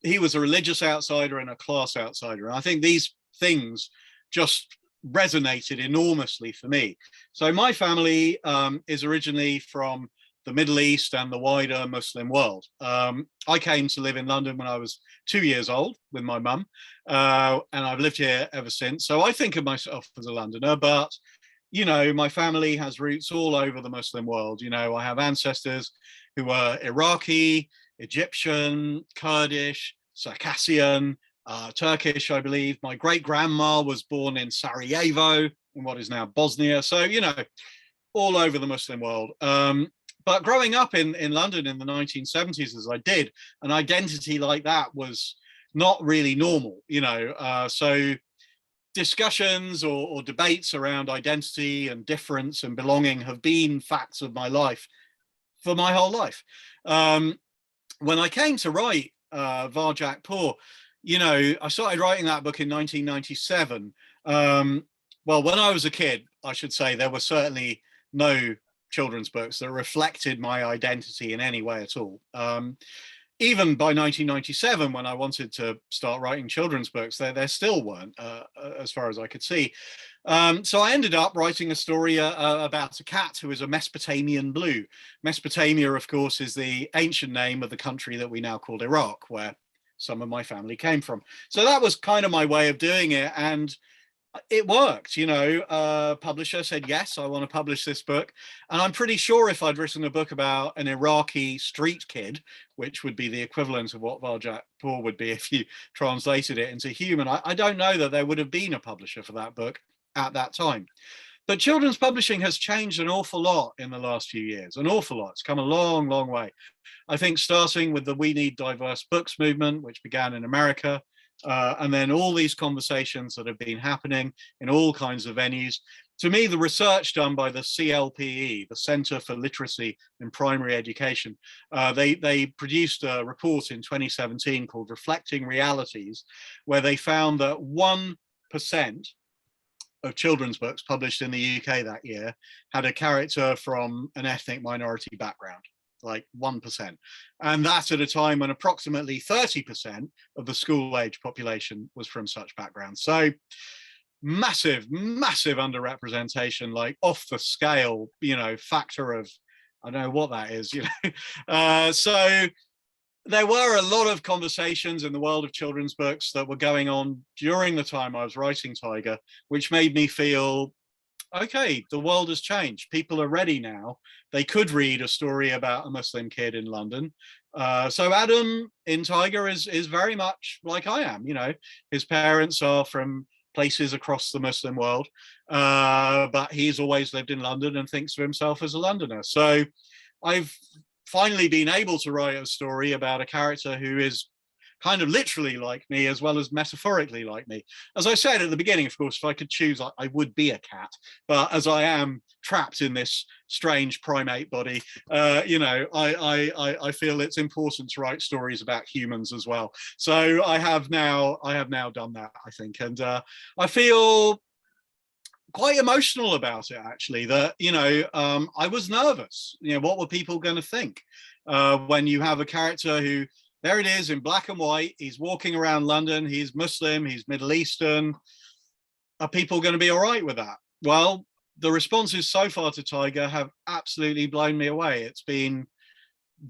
he was a religious outsider and a class outsider. And I think these things just resonated enormously for me. So my family is originally from the Middle East and the wider Muslim world. I came to live in London when I was 2 years old with my mum, and I've lived here ever since. So I think of myself as a Londoner, but my family has roots all over the Muslim world. I have ancestors who were Iraqi, Egyptian, Kurdish, Circassian, Turkish, I believe. My great-grandma was born in Sarajevo, in what is now Bosnia. So, all over the Muslim world. But growing up in London in the 1970s, as I did, an identity like that was not really normal, so discussions or debates around identity and difference and belonging have been facts of my life for my whole life. When I came to write Varjak-Pour, I started writing that book in 1997. Well, when I was a kid, I should say, there were certainly no children's books that reflected my identity in any way at all. Even by 1997, when I wanted to start writing children's books, there still weren't, as far as I could see. So I ended up writing a story about a cat who is a Mesopotamian blue. Mesopotamia, of course, is the ancient name of the country that we now call Iraq, where some of my family came from. So that was kind of my way of doing it, and it worked. Publisher said, yes, I want to publish this book. And I'm pretty sure if I'd written a book about an Iraqi street kid, which would be the equivalent of what Varjak-Pour would be if you translated it into human, I don't know that there would have been a publisher for that book at that time. But children's publishing has changed an awful lot in the last few years, an awful lot. It's come a long, long way. I think starting with the We Need Diverse Books movement, which began in America, and then all these conversations that have been happening in all kinds of venues. To me, the research done by the CLPE, the Centre for Literacy in Primary Education, they produced a report in 2017 called Reflecting Realities, where they found that 1 of children's books published in the UK that year had a character from an ethnic minority background, like 1%. And that's at a time when approximately 30% of the school-age population was from such backgrounds. So massive underrepresentation, like off the scale, factor of, I don't know what that is, so there were a lot of conversations in the world of children's books that were going on during the time I was writing Tyger, which made me feel, okay, the world has changed. People are ready now. They could read a story about a Muslim kid in London. So Adam in Tyger is very much like I am. His parents are from places across the Muslim world, but he's always lived in London and thinks of himself as a Londoner. So I've finally been able to write a story about a character who is kind of literally like me as well as metaphorically like me. As I said at the beginning, of course, if I could choose, I would be a cat, but as I am trapped in this strange primate body, I feel it's important to write stories about humans as well. So I have now done that, I think, and I feel quite emotional about it, actually, that I was nervous. What were people going to think when you have a character who, there it is in black and white, he's walking around London, he's Muslim, he's Middle Eastern. Are people going to be all right with that? Well, the responses so far to Tyger have absolutely blown me away. It's been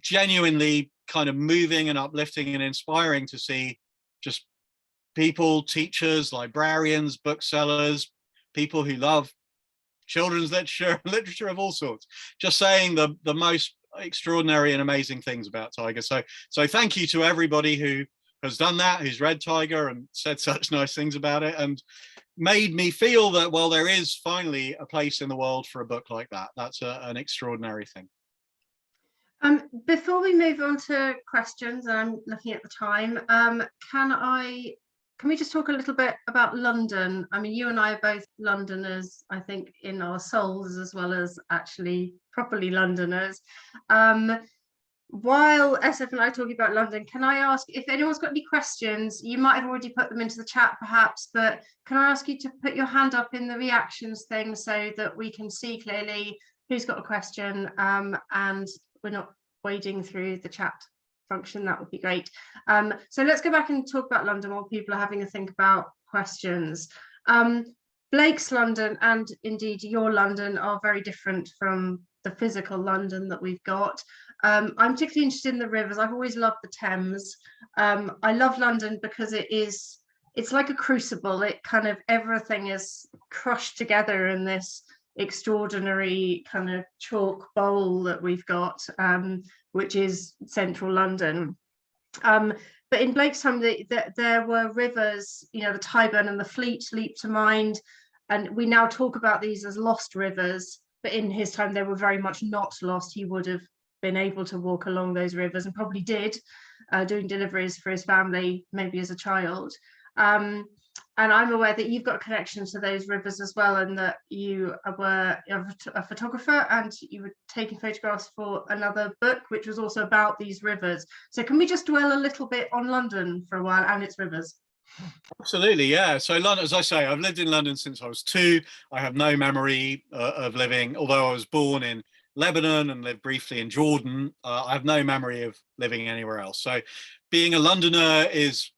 genuinely kind of moving and uplifting and inspiring to see just people, teachers, librarians, booksellers, people who love children's literature of all sorts, just saying the most extraordinary and amazing things about Tyger. So thank you to everybody who has done that, who's read Tyger and said such nice things about it, and made me feel that, well, there is finally a place in the world for a book like that. That's an extraordinary thing. Before we move on to questions, and I'm looking at the time, can we just talk a little bit about London? I mean, you and I are both Londoners, I think, in our souls, as well as actually properly Londoners. While SF and I are talking about London, can I ask if anyone's got any questions? You might have already put them into the chat perhaps, but can I ask you to put your hand up in the reactions thing so that we can see clearly who's got a question, and we're not wading through the chat function? That would be great. So let's go back and talk about London while people are having a think about questions. Blake's London and indeed your London are very different from the physical London that we've got. I'm particularly interested in the rivers. I've always loved the Thames. I love London because it's like a crucible. It kind of, everything is crushed together in this extraordinary kind of chalk bowl that we've got, which is central London. But in Blake's time, there were rivers, the Tyburn and the Fleet leap to mind, and we now talk about these as lost rivers, but in his time they were very much not lost. He would have been able to walk along those rivers, and probably did, doing deliveries for his family, maybe as a child. And I'm aware that you've got a connection to those rivers as well, and that you were a photographer and you were taking photographs for another book, which was also about these rivers. So can we just dwell a little bit on London for a while and its rivers? Absolutely, yeah. So London, as I say, I've lived in London since I was 2. I have no memory of living, although I was born in Lebanon and lived briefly in Jordan. I have no memory of living anywhere else. So being a Londoner is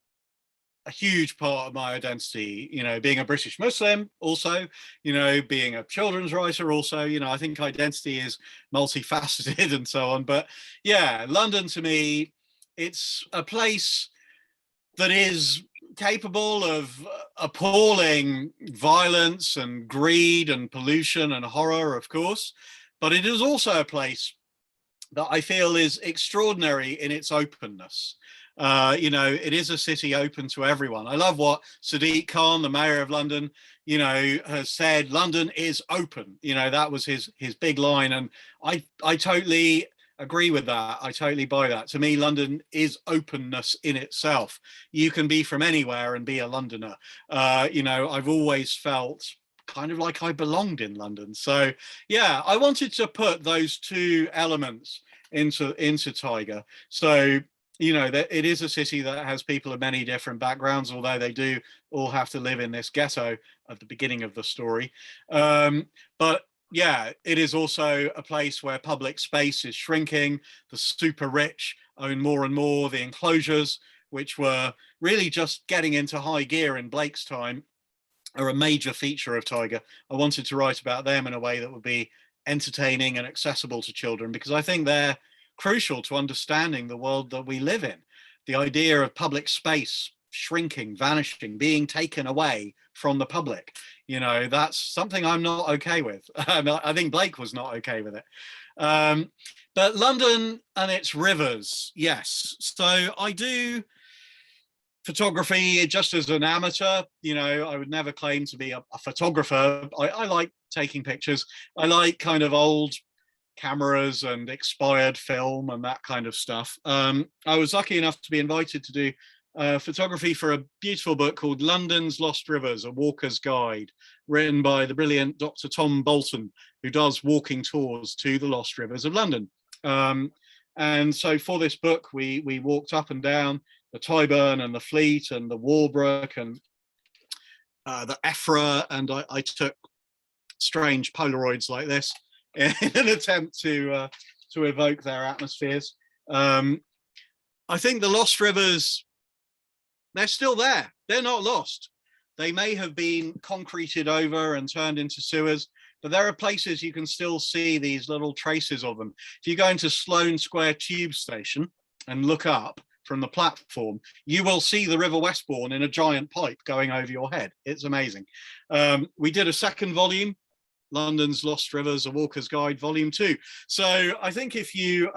a huge part of my identity, being a British Muslim also, being a children's writer also, I think identity is multifaceted and so on. But yeah, London to me, it's a place that is capable of appalling violence and greed and pollution and horror, of course, but it is also a place that I feel is extraordinary in its openness. It is a city open to everyone. I love what Sadiq Khan, the mayor of London, has said, London is open. That was his big line. And I totally agree with that. I totally buy that. To me, London is openness in itself. You can be from anywhere and be a Londoner. I've always felt kind of like I belonged in London. So yeah, I wanted to put those two elements into Tyger. So you know, that it is a city that has people of many different backgrounds, although they do all have to live in this ghetto at the beginning of the story. But yeah, it is also a place where public space is shrinking. The super rich own more and more. The enclosures, which were really just getting into high gear in Blake's time, are a major feature of Tyger. I wanted to write about them in a way that would be entertaining and accessible to children, because I think they're crucial to understanding the world that we live in. The idea of public space shrinking, vanishing, being taken away from the public, you know, that's something I'm not okay with. I think Blake was not okay with it. But London and its rivers, yes. So I do photography just as an amateur. You know, I would never claim to be a photographer. I like taking pictures. I like kind of old cameras and expired film and that kind of stuff. I was lucky enough to be invited to do photography for a beautiful book called London's Lost Rivers, A Walker's Guide, written by the brilliant Dr. Tom Bolton, who does walking tours to the lost rivers of London. And so for this book, we walked up and down the Tyburn and the Fleet and the Walbrook and the Effra, and I took strange Polaroids like this in an attempt to evoke their atmospheres. I think the lost rivers, they're still there. They're not lost. They may have been concreted over and turned into sewers, but there are places you can still see these little traces of them. If you go into Sloane Square Tube Station and look up from the platform, you will see the River Westbourne in a giant pipe going over your head. It's amazing. We did a second volume, London's Lost Rivers, A Walker's Guide, Volume 2. So I think if you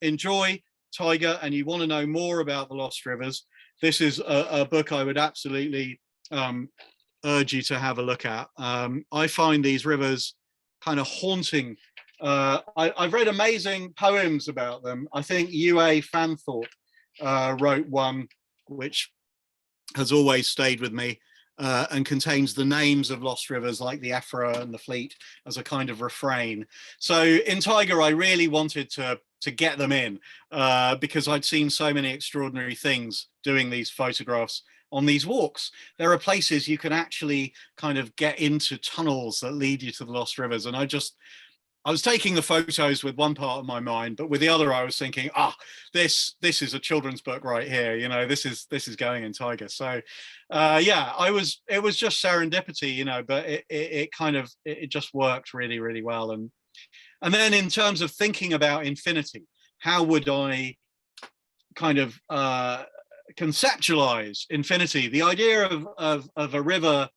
enjoy Tyger and you want to know more about the Lost Rivers, this is a book I would absolutely urge you to have a look at. I find these rivers kind of haunting. I've read amazing poems about them. I think UA Fanthorpe wrote one which has always stayed with me, and contains the names of lost rivers like the Effra and the Fleet as a kind of refrain. So in Tyger, I really wanted to get them in because I'd seen so many extraordinary things doing these photographs on these walks. There are places you can actually kind of get into tunnels that lead you to the lost rivers. And I was taking the photos with one part of my mind, but with the other, I was thinking, this is a children's book right here. You know, this is going in Tyger. So, yeah, it was just serendipity, you know, but it just worked really, really well. And then in terms of thinking about infinity, how would I kind of conceptualize infinity? The idea of a river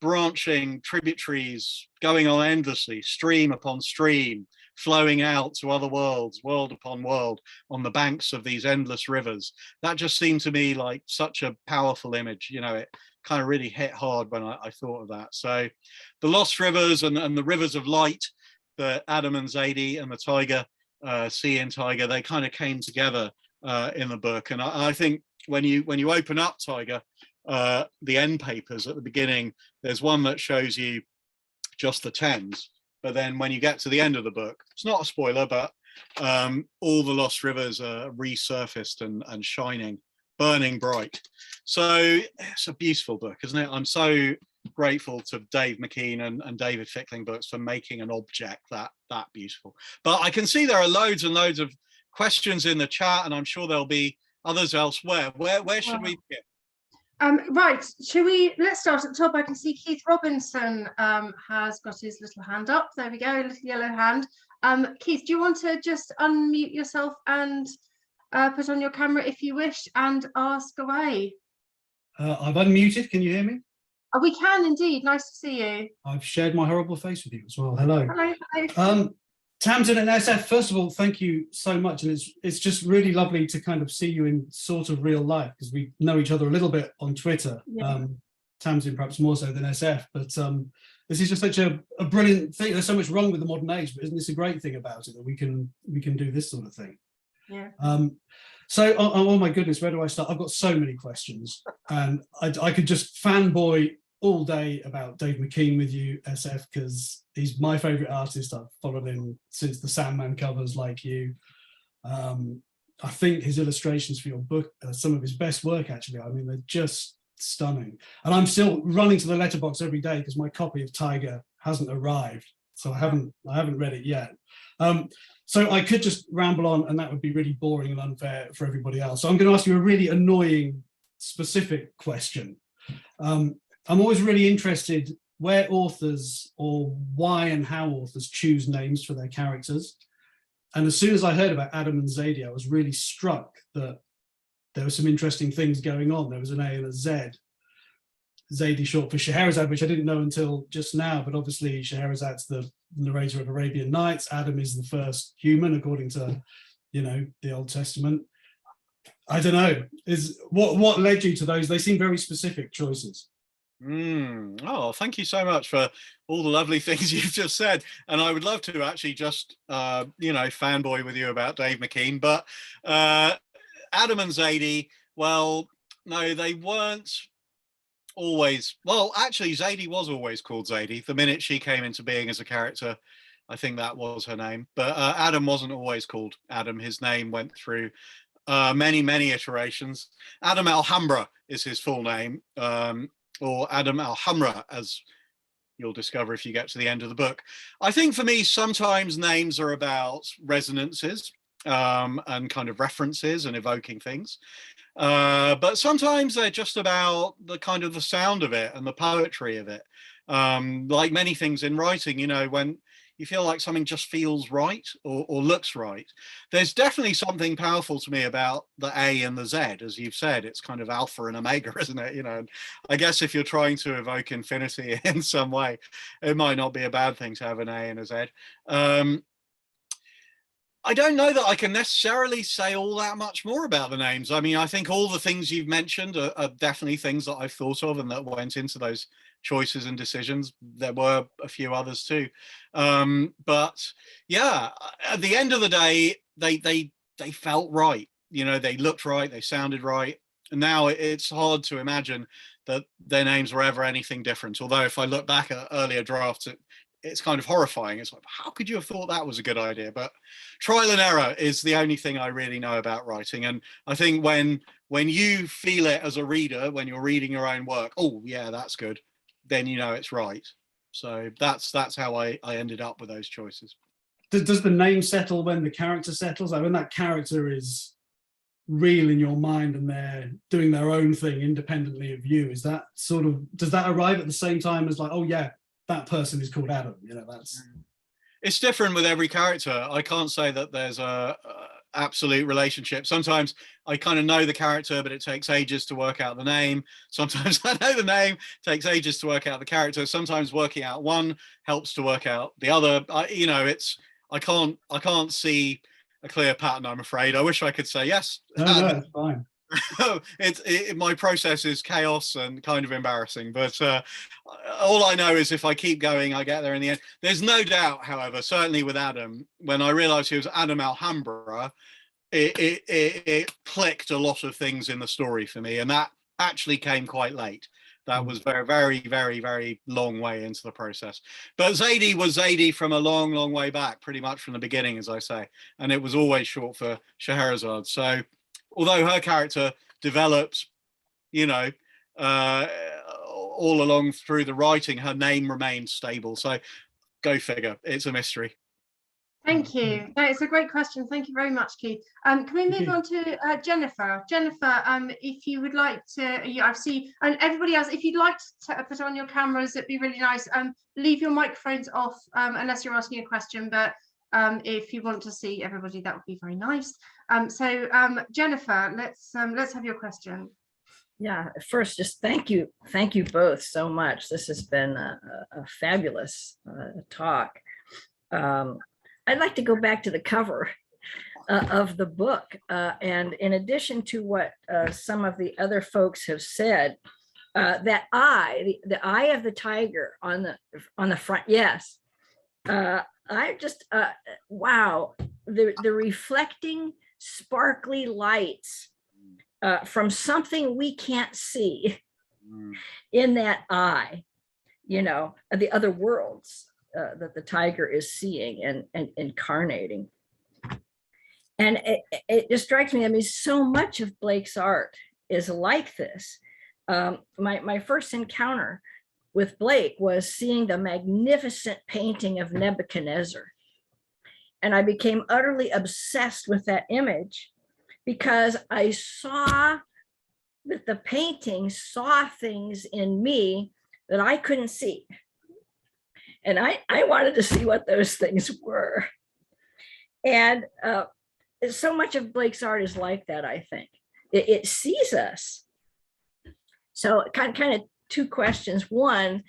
branching tributaries going on endlessly, stream upon stream, flowing out to other worlds, world upon world, on the banks of these endless rivers. That just seemed to me like such a powerful image. You know, it kind of really hit hard when I thought of that. So the lost rivers and the rivers of light that Adam and Zadie and the Tyger see in Tyger, they kind of came together in the book. And I think when you open up Tyger, the end papers at the beginning, there's one that shows you just the Thames, but then when you get to the end of the book, it's not a spoiler, but all the lost rivers are resurfaced and shining, burning bright. So it's a beautiful book, isn't it? I'm so grateful to Dave McKean and David Fickling Books for making an object that beautiful. But I can see there are loads and loads of questions in the chat, and I'm sure there'll be others elsewhere. Where should we begin? Right, let's start at the top. I can see Keith Robinson has got his little hand up. There we go, a little yellow hand. Keith, do you want to just unmute yourself and put on your camera if you wish and ask away? I've unmuted, can you hear me? We can indeed, nice to see you. I've shared my horrible face with you as well, hello. Hello. Tamsin and SF, first of all, thank you so much, and it's just really lovely to kind of see you in sort of real life, because we know each other a little bit on Twitter. Yeah. Tamsin perhaps more so than SF, but this is just such a brilliant thing. There's so much wrong with the modern age, but isn't this a great thing about it, that we can do this sort of thing? Yeah. So, oh my goodness, where do I start? I've got so many questions, and I could just fanboy all day about Dave McKean with you, SF, because he's my favourite artist. I've followed him since the Sandman covers, like you. I think his illustrations for your book are some of his best work, actually. I mean, they're just stunning. And I'm still running to the letterbox every day because my copy of Tyger hasn't arrived. So I haven't read it yet. So I could just ramble on and that would be really boring and unfair for everybody else. So I'm going to ask you a really annoying specific question. I'm always really interested where authors, or why and how authors choose names for their characters. And as soon as I heard about Adam and Zadie, I was really struck that there were some interesting things going on. There was an A and a Z. Zadie short for Scheherazade, which I didn't know until just now, but obviously Scheherazade's the narrator of Arabian Nights. Adam is the first human, according to, you know, the Old Testament. I don't know, what led you to those? They seem very specific choices. Oh, thank you so much for all the lovely things you've just said. And I would love to actually just, you know, fanboy with you about Dave McKean. But Adam and Zadie, well, no, they weren't always. Well, actually, Zadie was always called Zadie. The minute she came into being as a character, I think that was her name. But Adam wasn't always called Adam. His name went through many iterations. Adam Alhambra is his full name. Or Adam Alhamra, as you'll discover if you get to the end of the book. I think for me, sometimes names are about resonances and kind of references and evoking things. But sometimes they're just about the kind of the sound of it and the poetry of it. Like many things in writing, you know, when you feel like something just feels right or looks right. There's definitely something powerful to me about the A and the Z, as you've said. It's kind of alpha and omega, isn't it? You know, and I guess if you're trying to evoke infinity in some way, it might not be a bad thing to have an A and a Z. I don't know that I can necessarily say all that much more about the names. I mean, I think all the things you've mentioned are definitely things that I've thought of and that went into those choices and decisions. There were a few others too. But yeah, at the end of the day, they felt right. You know, they looked right, they sounded right. And now it's hard to imagine that their names were ever anything different. Although if I look back at earlier drafts, it's kind of horrifying. It's like, how could you have thought that was a good idea? But trial and error is the only thing I really know about writing. And I think when you feel it as a reader, when you're reading your own work, oh yeah, that's good, then you know it's right. So that's how I ended up with those choices. Does the name settle when the character settles? Like when that character is real in your mind and they're doing their own thing independently of you, is that sort of, does that arrive at the same time as like, oh yeah, that person is called Adam, you know? That's, it's different with every character. I can't say that there's a absolute relationship. Sometimes I kind of know the character, but it takes ages to work out the name. Sometimes I know the name, takes ages to work out the character. Sometimes working out one helps to work out the other. You know, I can't see a clear pattern, I'm afraid. I wish I could say yes. no, it's fine. My process is chaos and kind of embarrassing, but all I know is if I keep going, I get there in the end. There's no doubt, however, certainly with Adam, when I realized he was Adam Alhambra, it clicked a lot of things in the story for me, and that actually came quite late. That was very long way into the process. But Zadie was Zadie from a long way back, pretty much from the beginning, as I say, and it was always short for Scheherazade. So although her character develops, you know, all along through the writing, her name remains stable. So go figure, it's a mystery. Thank you. No, it's a great question. Thank you very much, Keith. Can we move on to Jennifer? Jennifer, if you would like to, I see, and everybody else, if you'd like to put on your cameras, it'd be really nice. Leave your microphones off unless you're asking a question, but if you want to see everybody, that would be very nice. So Jennifer, let's have your question. Yeah, first, just thank you both so much. This has been a fabulous talk. I'd like to go back to the cover of the book, and in addition to what some of the other folks have said, that the eye of the tiger on the front, yes. I just wow, the reflecting sparkly lights from something we can't see in that eye, you know, the other worlds that the tiger is seeing and incarnating. And it just strikes me, I mean, so much of Blake's art is like this. My first encounter with Blake was seeing the magnificent painting of Nebuchadnezzar. And I became utterly obsessed with that image because I saw that the painting saw things in me that I couldn't see. And I wanted to see what those things were. And so much of Blake's art is like that, I think. It sees us. So kind of two questions. One,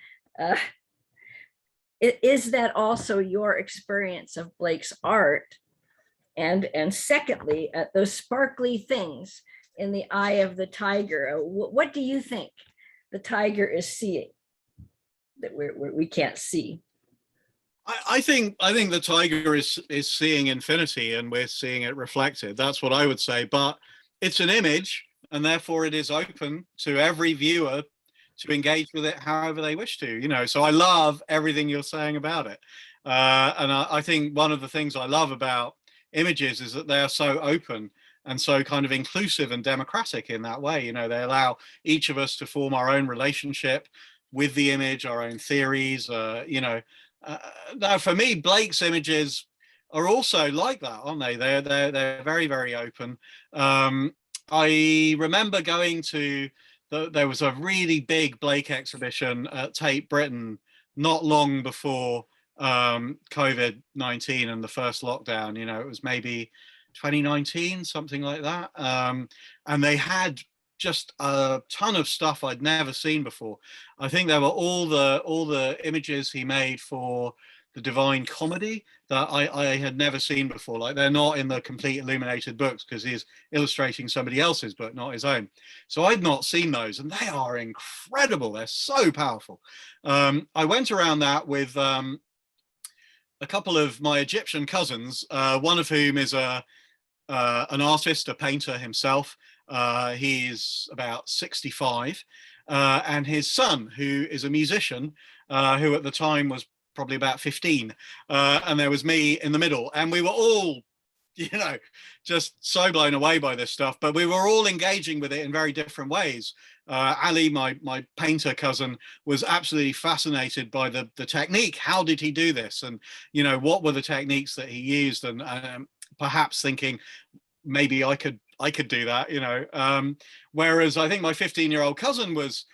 is that also your experience of Blake's art? And secondly, those sparkly things in the eye of the tiger, what do you think the tiger is seeing that we can't see? I think the tiger is seeing infinity, and we're seeing it reflected. That's what I would say. But it's an image, and therefore it is open to every viewer to engage with it however they wish to. You know, so I love everything you're saying about it, and I think one of the things I love about images is that they are so open and so kind of inclusive and democratic in that way. You know, they allow each of us to form our own relationship with the image, our own theories. You know. Now, for me, Blake's images are also like that, aren't they? They're very, very open. I remember going to there was a really big Blake exhibition at Tate Britain not long before COVID-19 and the first lockdown. You know, it was maybe 2019, something like that. And they had just a ton of stuff I'd never seen before. I think there were all the images he made for the Divine Comedy that I had never seen before. Like, they're not in the complete illuminated books because he's illustrating somebody else's book, not his own. So I'd not seen those, and they are incredible. They're so powerful. I went around that with a couple of my Egyptian cousins, one of whom is an artist, a painter himself. He's about 65, and his son, who is a musician, who at the time was probably about 15, and there was me in the middle, and we were all, you know, just so blown away by this stuff, but we were all engaging with it in very different ways. Ali, my painter cousin, was absolutely fascinated by the technique. How did he do this? And, you know, what were the techniques that he used? And perhaps thinking, maybe I could do that, you know. Whereas I think my 15-year-old cousin was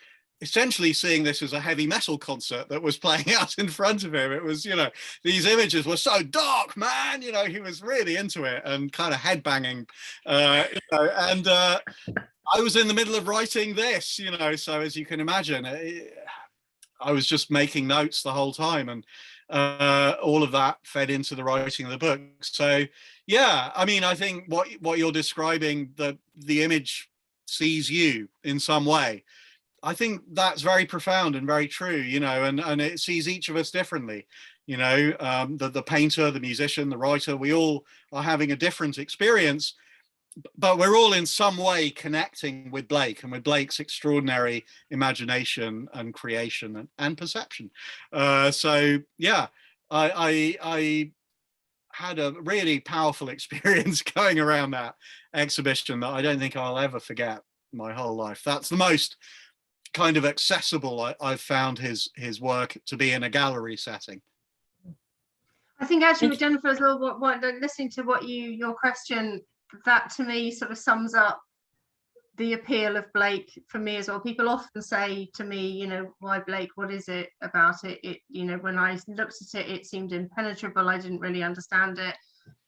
essentially seeing this as a heavy metal concert that was playing out in front of him. It was, you know, these images were so dark, man. You know, he was really into it and kind of headbanging, you know, and I was in the middle of writing this, you know, so as you can imagine, I was just making notes the whole time, and all of that fed into the writing of the book. So yeah, I mean, I think what you're describing, the image sees you in some way, I think that's very profound and very true, you know, and it sees each of us differently, you know. The painter, the musician, the writer, we all are having a different experience, but we're all in some way connecting with Blake and with Blake's extraordinary imagination and creation and perception. So yeah, I had a really powerful experience going around that exhibition that I don't think I'll ever forget my whole life. That's the most kind of accessible I've found his work to be in a gallery setting. I think actually with Jennifer as well, what listening to what your question, that to me sort of sums up the appeal of Blake for me as well. People often say to me, you know, why Blake? What is it about it? It, you know, when I looked at it, it seemed impenetrable. I didn't really understand it.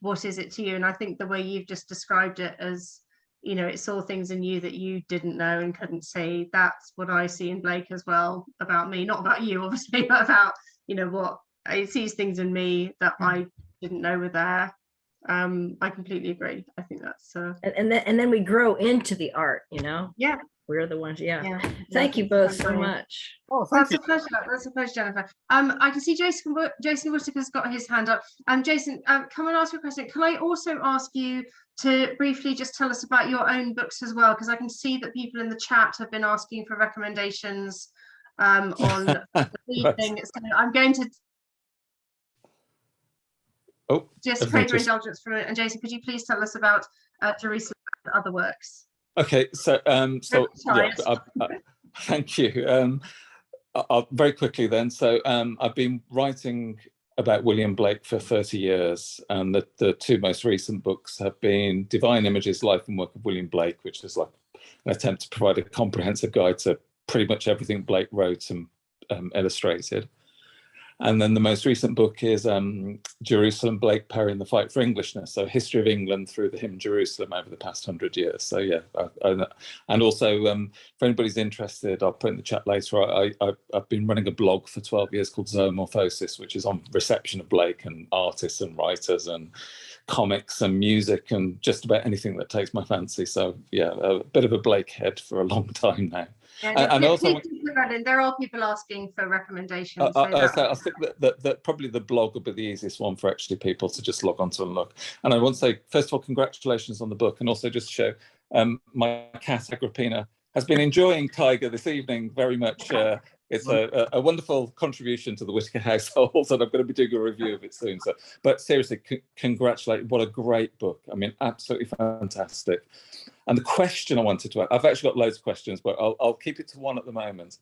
What is it to you? And I think the way you've just described it as, you know, it saw things in you that you didn't know and couldn't see. That's what I see in Blake as well about me, not about you, obviously, but about, you know, what it sees things in me that I didn't know were there. I completely agree. I think that's and then we grow into the art, you know. Yeah, we're the ones. Yeah. Thank you both so much. Oh, that's a pleasure. That's a pleasure, Jennifer. I can see Jason Whittaker's got his hand up. Jason, come and ask your question. Can I also ask you to briefly just tell us about your own books as well, because I can see that people in the chat have been asking for recommendations on the evening. So I'm going to Oh, just pray for indulgence from it. And Jason, could you please tell us about Jerusalem and other works? Okay, so yeah, thank you. I'll very quickly then. So I've been writing about William Blake for 30 years, and the two most recent books have been Divine Images, Life and Work of William Blake, which is like an attempt to provide a comprehensive guide to pretty much everything Blake wrote and illustrated. And then the most recent book is Jerusalem, Blake, Perry and the Fight for Englishness. So history of England through the hymn Jerusalem over the past 100 years. So yeah, and also for anybody's interested, I'll put in the chat later, I've been running a blog for 12 years called Zoomorphosis, which is on reception of Blake and artists and writers and comics and music and just about anything that takes my fancy. So yeah, a bit of a Blake head for a long time now. Yeah, and also, there are people asking for recommendations. I think that probably the blog will be the easiest one for actually people to just log on to and look. And I want to say, first of all, congratulations on the book, and also just show my cat Agrippina has been enjoying Tyger this evening very much. It's a wonderful contribution to the Whitaker household, and I'm going to be doing a review of it soon. So, but seriously, congratulate! What a great book! I mean, absolutely fantastic. And the question I wanted to ask, I've actually got loads of questions, but I'll keep it to one at the moment,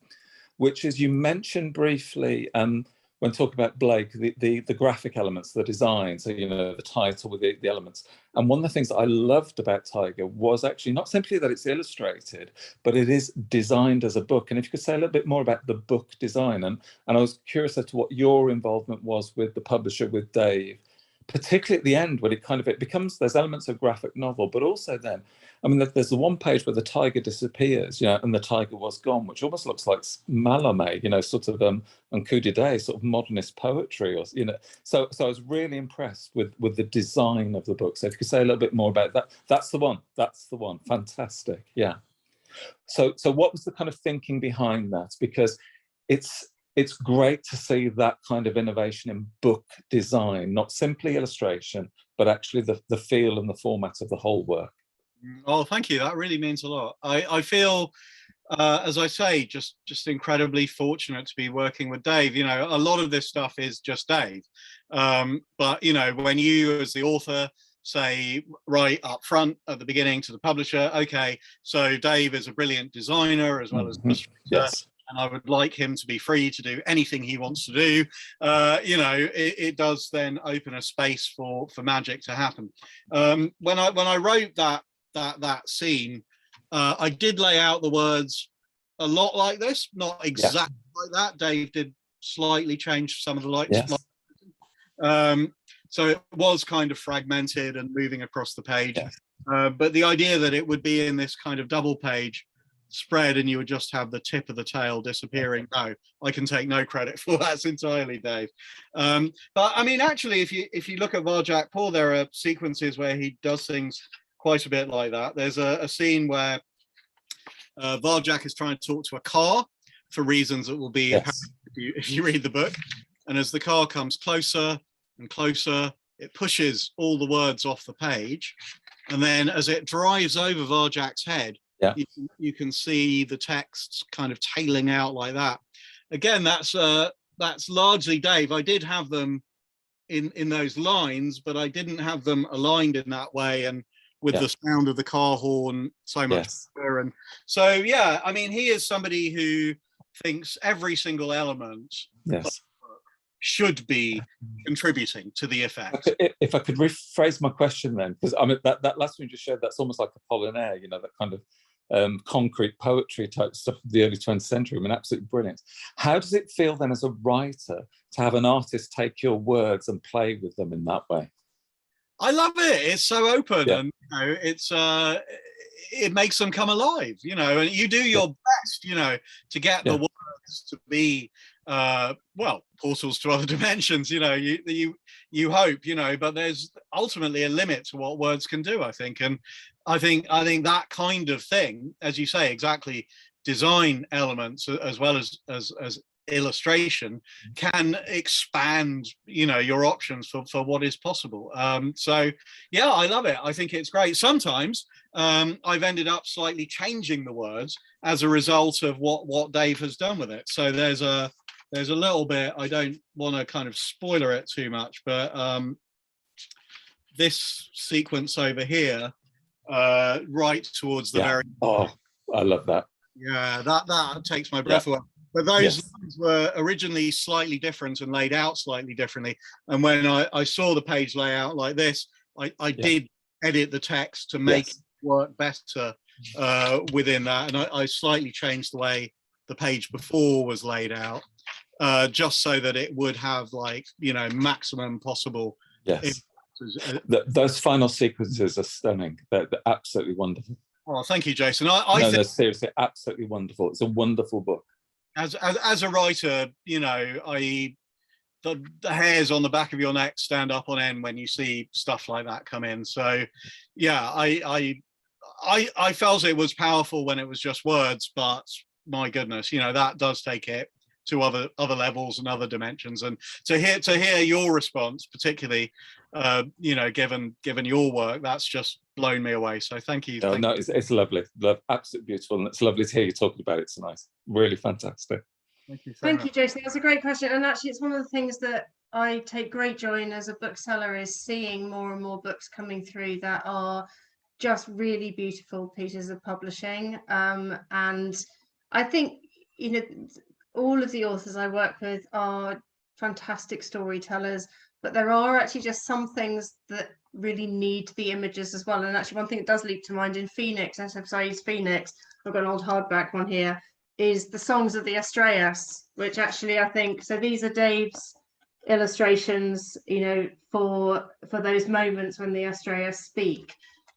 which is you mentioned briefly when talking about Blake, the graphic elements, the design, so, you know, the title with the elements. And one of the things that I loved about Tyger was actually not simply that it's illustrated, but it is designed as a book. And if you could say a little bit more about the book design, and I was curious as to what your involvement was with the publisher, with Dave, particularly at the end when it becomes, there's elements of graphic novel, but also then, I mean, there's the one page where the tiger disappears, you know, and the tiger was gone, which almost looks like Mallarmé, you know, sort of on coup de day, sort of modernist poetry, or, you know. So I was really impressed with the design of the book. So if you could say a little bit more about that, that's the one, fantastic, yeah. So what was the kind of thinking behind that? Because it's great to see that kind of innovation in book design, not simply illustration, but actually the feel and the format of the whole work. Oh, thank you. That really means a lot. I feel, as I say, just incredibly fortunate to be working with Dave. You know, a lot of this stuff is just Dave. But, you know, when you as the author say right up front at the beginning to the publisher, okay, so Dave is a brilliant designer as well as illustrator. Yes. And I would like him to be free to do anything he wants to do. You know, it does then open a space for magic to happen. When I wrote that scene, I did lay out the words a lot like this, not exactly like that. Dave did slightly change some of the lights. Yes. So it was kind of fragmented and moving across the page. Yes. But the idea that it would be in this kind of double page spread and you would just have the tip of the tail disappearing, no, I can take no credit for that entirely, Dave. But I mean, actually, if you look at Varjak Paul, there are sequences where he does things quite a bit like that. There's a scene where Varjak is trying to talk to a car for reasons that will be apparent if you read the book. And as the car comes closer and closer, it pushes all the words off the page. And then as it drives over Varjak's head, you can see the texts kind of tailing out like that. Again, that's largely Dave. I did have them in those lines, but I didn't have them aligned in that way and with the sound of the car horn so much better. And so, yeah, I mean, he is somebody who thinks every single element should be contributing to the effect. If I could rephrase my question then, because I mean that last one you just showed, that's almost like Apollinaire, you know, that kind of concrete poetry type stuff of the early 20th century. I mean, absolutely brilliant. How does it feel then as a writer to have an artist take your words and play with them in that way? I love it. It's so open, and you know, it's it makes them come alive, you know, and you do your best, you know, to get the words to be well, portals to other dimensions, you know, you hope, you know, but there's ultimately a limit to what words can do, I think. And I think that kind of thing, as you say, exactly, design elements as well as illustration can expand, you know, your options for what is possible. So yeah, I love it. I think it's great. Sometimes I've ended up slightly changing the words as a result of what Dave has done with it. So there's a little bit, I don't want to kind of spoiler it too much, but this sequence over here, right towards the very. Oh, I love that. Yeah, that takes my breath away. But those lines were originally slightly different and laid out slightly differently. And when I saw the page layout like this, I did edit the text to make it work better within that. And I slightly changed the way the page before was laid out, just so that it would have, like, you know, maximum possible. Yes. Those final sequences are stunning. They're absolutely wonderful. Oh, thank you, Jason. I think they're seriously absolutely wonderful. It's a wonderful book. As a writer, you know, the hairs on the back of your neck stand up on end when you see stuff like that come in. So, yeah, I felt it was powerful when it was just words, but my goodness, you know, that does take it to other levels and other dimensions. And to hear your response, particularly, you know, given your work, that's just blown me away. So thank you. No, it's lovely, absolutely beautiful, and it's lovely to hear you talking about it tonight. Really fantastic. Thank you, Jason. That's a great question, and actually, it's one of the things that I take great joy in as a bookseller, is seeing more and more books coming through that are just really beautiful pieces of publishing. And I think, you know, all of the authors I work with are fantastic storytellers, but there are actually just some things that really need the images as well. And actually, one thing that does leap to mind in Phoenix, SF Said's Phoenix, I've got an old hardback one here, is the Songs of the Astraeus, which actually I think, so these are Dave's illustrations, you know, for those moments when the Astraeus speak.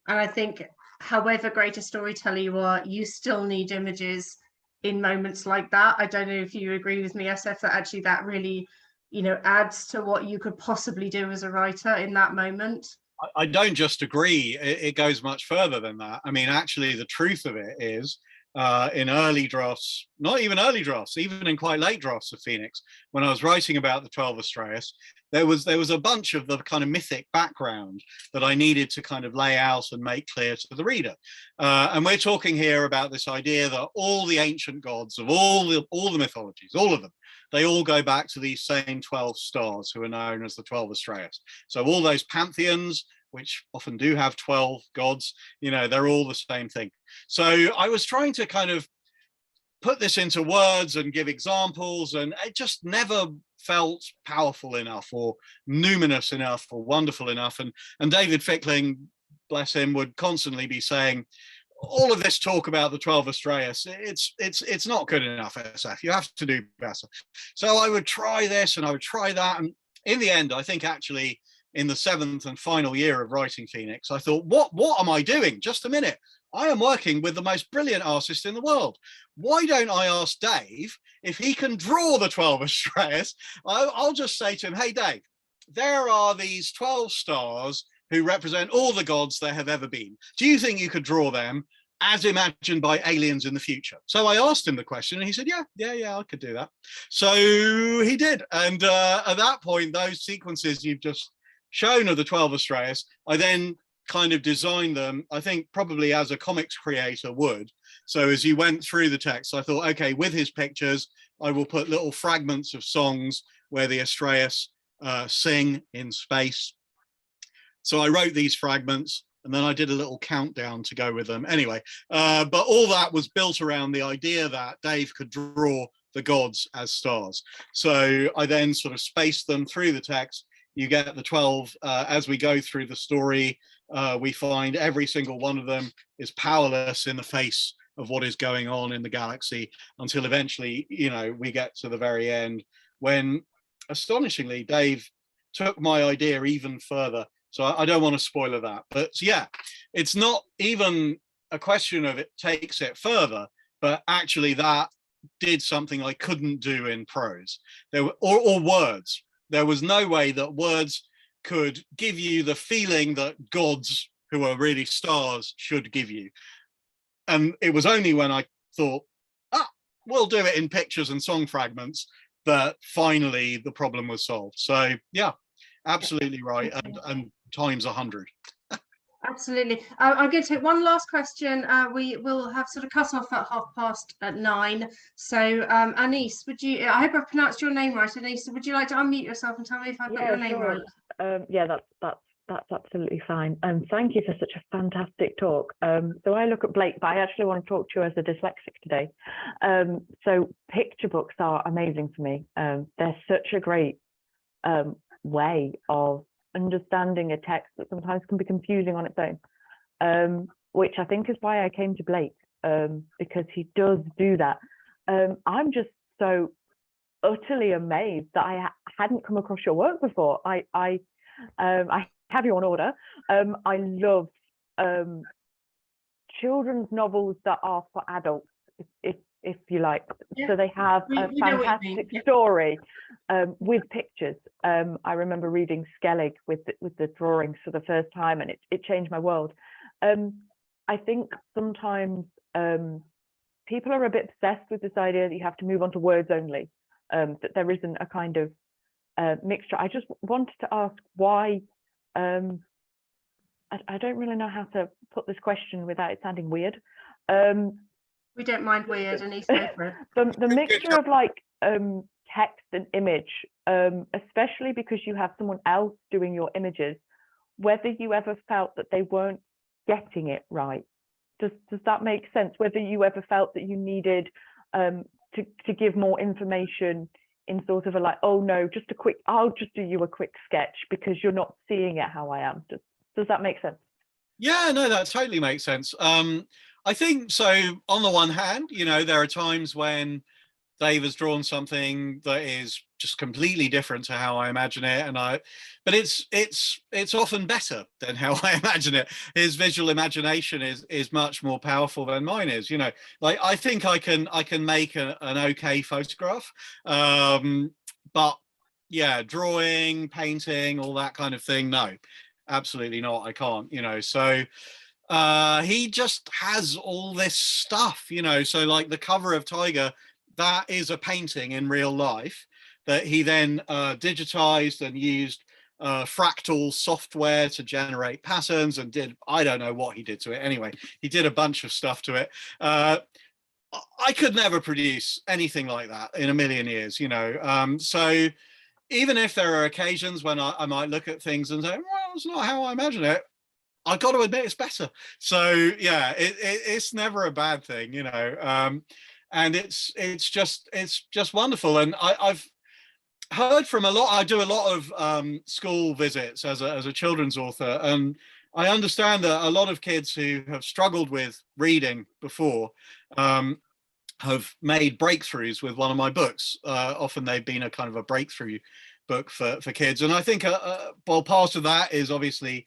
And I think, however great a storyteller you are, you still need images in moments like that. I don't know if you agree with me, SF, that actually that really, you know, adds to what you could possibly do as a writer in that moment. I don't just agree, it goes much further than that. I mean, actually, the truth of it is, in early drafts, not even early drafts, even in quite late drafts of Phoenix, when I was writing about the 12 Astraeus, there was a bunch of the kind of mythic background that I needed to kind of lay out and make clear to the reader. And we're talking here about this idea that all the ancient gods of all the mythologies, all of them, they all go back to these same 12 stars who are known as the 12 Astraeus. So all those pantheons, which often do have 12 gods, you know, they're all the same thing. So I was trying to kind of put this into words and give examples, and it just never felt powerful enough or numinous enough or wonderful enough. And David Fickling, bless him, would constantly be saying, all of this talk about the 12 Astraeus, it's not good enough, SF. You have to do better. So I would try this and I would try that. And in the end, I think actually in the 7th and final year of writing Phoenix, I thought, what am I doing? Just a minute. I am working with the most brilliant artist in the world. Why don't I ask Dave if he can draw the 12 Astraeus? I'll just say to him, hey, Dave, there are these 12 stars who represent all the gods there have ever been. Do you think you could draw them as imagined by aliens in the future? So I asked him the question and he said, yeah, I could do that. So he did. And at that point, those sequences you've just shown of the 12 Astraeus, I then kind of designed them, I think probably as a comics creator would. So as you went through the text, I thought, okay, with his pictures, I will put little fragments of songs where the Astraeus sing in space. So I wrote these fragments and then I did a little countdown to go with them. Anyway, but all that was built around the idea that Dave could draw the gods as stars. So I then sort of spaced them through the text. You get the 12 as we go through the story. We find every single one of them is powerless in the face of what is going on in the galaxy, until eventually, you know, we get to the very end when, astonishingly, Dave took my idea even further. So I don't want to spoiler that, but yeah, it's not even a question of it takes it further, but actually that did something I couldn't do in prose. There were or words. There was no way that words could give you the feeling that gods, who are really stars, should give you. And it was only when I thought, we'll do it in pictures and song fragments, that finally the problem was solved. So yeah, absolutely right. And times 100. Absolutely. I'm going to take one last question. We will have sort of cut off at 9:30. So Anise, would you, I hope I've pronounced your name right, Anise, would you like to unmute yourself and tell me if I've got your name right? Yeah, that's that's absolutely fine. And thank you for such a fantastic talk. So I look at Blake, but I actually want to talk to you as a dyslexic today. So picture books are amazing for me. They're such a great way of understanding a text that sometimes can be confusing on its own, which I think is why I came to Blake, because he does do that. I'm just so utterly amazed that I hadn't come across your work before. I have you on order. I love children's novels that are for adults, if you like. Yeah. So they have a fantastic story with pictures. I remember reading Skellig with the drawings for the first time, and it changed my world. I think sometimes people are a bit obsessed with this idea that you have to move on to words only, that there isn't a kind of mixture. I just wanted to ask why. I don't really know how to put this question without it sounding weird. We don't mind weird, and the mixture of like text and image, especially because you have someone else doing your images, whether you ever felt that they weren't getting it right. Does that make sense? Whether you ever felt that you needed to give more information in sort of a like, oh no, I'll just do you a quick sketch because you're not seeing it how I am. Does that make sense? Yeah, no, that totally makes sense. I think so. On the one hand, there are times when Dave has drawn something that is just completely different to how I imagine it, but it's often better than how I imagine it. His visual imagination is much more powerful than mine is. Like I think I can make an okay photograph, but yeah, drawing, painting, all that kind of thing, no, absolutely not. I can't. So he just has all this stuff. So like the cover of Tyger, that is a painting in real life that he then digitized and used fractal software to generate patterns and I don't know what he did to it. Anyway, he did a bunch of stuff to it. I could never produce anything like that in a million years, so even if there are occasions when I might look at things and say, well, it's not how I imagine it, I've got to admit it's better. So yeah, it's never a bad thing, and it's just wonderful. And I've heard from I do a lot of school visits as a children's author, and I understand that a lot of kids who have struggled with reading before have made breakthroughs with one of my books. Often they've been a kind of a breakthrough book for kids, and I think well, part of that is obviously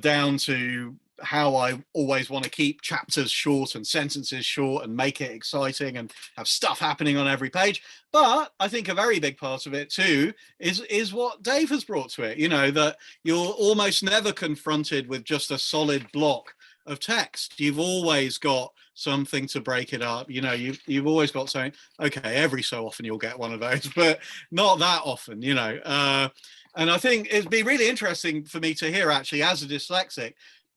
down to how I always want to keep chapters short and sentences short and make it exciting and have stuff happening on every page. But I think a very big part of it too is what Dave has brought to it, that you're almost never confronted with just a solid block of text. You've always got something to break it up. You've always got something. Okay, every so often you'll get one of those, but not that often, and I think it'd be really interesting for me to hear, actually, as a dyslexic,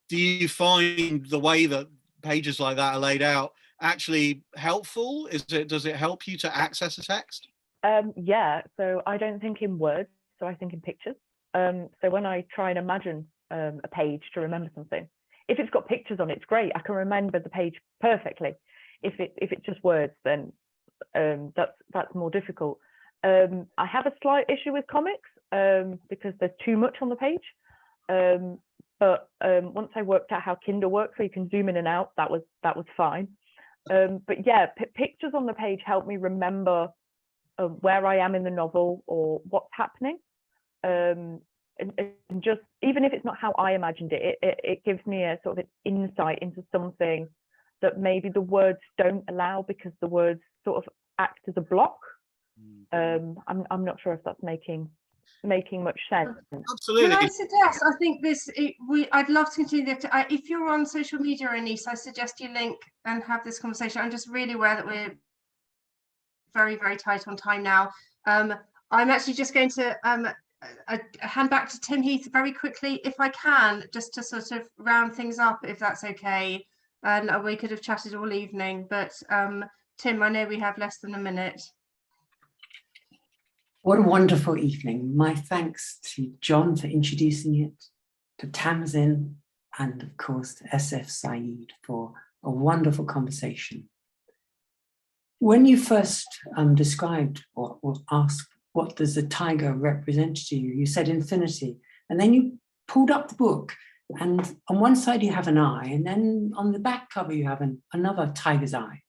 do you find the way that pages like that are laid out actually helpful? Does it help you to access a text? Yeah, so I don't think in words, so I think in pictures. So when I try and imagine a page to remember something, if it's got pictures on it, it's great. I can remember the page perfectly. If it's just words, then that's more difficult. I have a slight issue with comics because there's too much on the page. But once I worked out how Kindle works, so you can zoom in and out, that was fine. But yeah, pictures on the page help me remember where I am in the novel or what's happening. And just, even if it's not how I imagined it, it gives me a sort of an insight into something that maybe the words don't allow, because the words sort of act as a block. I'm not sure if that's making much sense. Absolutely. Can I suggest, I think I'd love to continue that. If you're on social media, Anise, I suggest you link and have this conversation. I'm just really aware that we're very, very tight on time now. I'm actually just going to hand back to Tim Heath very quickly, if I can, just to sort of round things up, if that's okay. And we could have chatted all evening, but Tim, I know we have less than a minute. What a wonderful evening. My thanks to John for introducing it, to Tamsin, and of course to SF Saeed for a wonderful conversation. When you first described or asked what does a tiger represent to you, you said infinity, and then you pulled up the book, and on one side you have an eye, and then on the back cover you have another tiger's eye.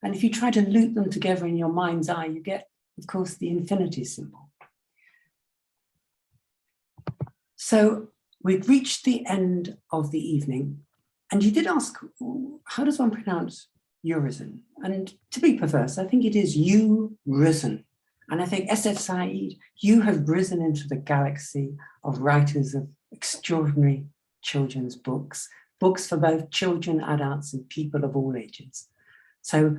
And if you try to loop them together in your mind's eye, you get, of course, the infinity symbol. So we've reached the end of the evening, and you did ask, how does one pronounce Urizen? And to be perverse, I think it is you-risen. And I think SF Saeed, you have risen into the galaxy of writers of extraordinary children's books, books for both children, adults, and people of all ages. So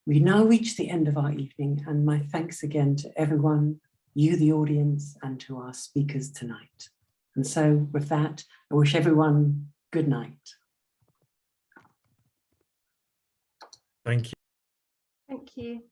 we now reach the end of our evening, and my thanks again to everyone, you, the audience, and to our speakers tonight. And so with that, I wish everyone good night. Thank you. Thank you.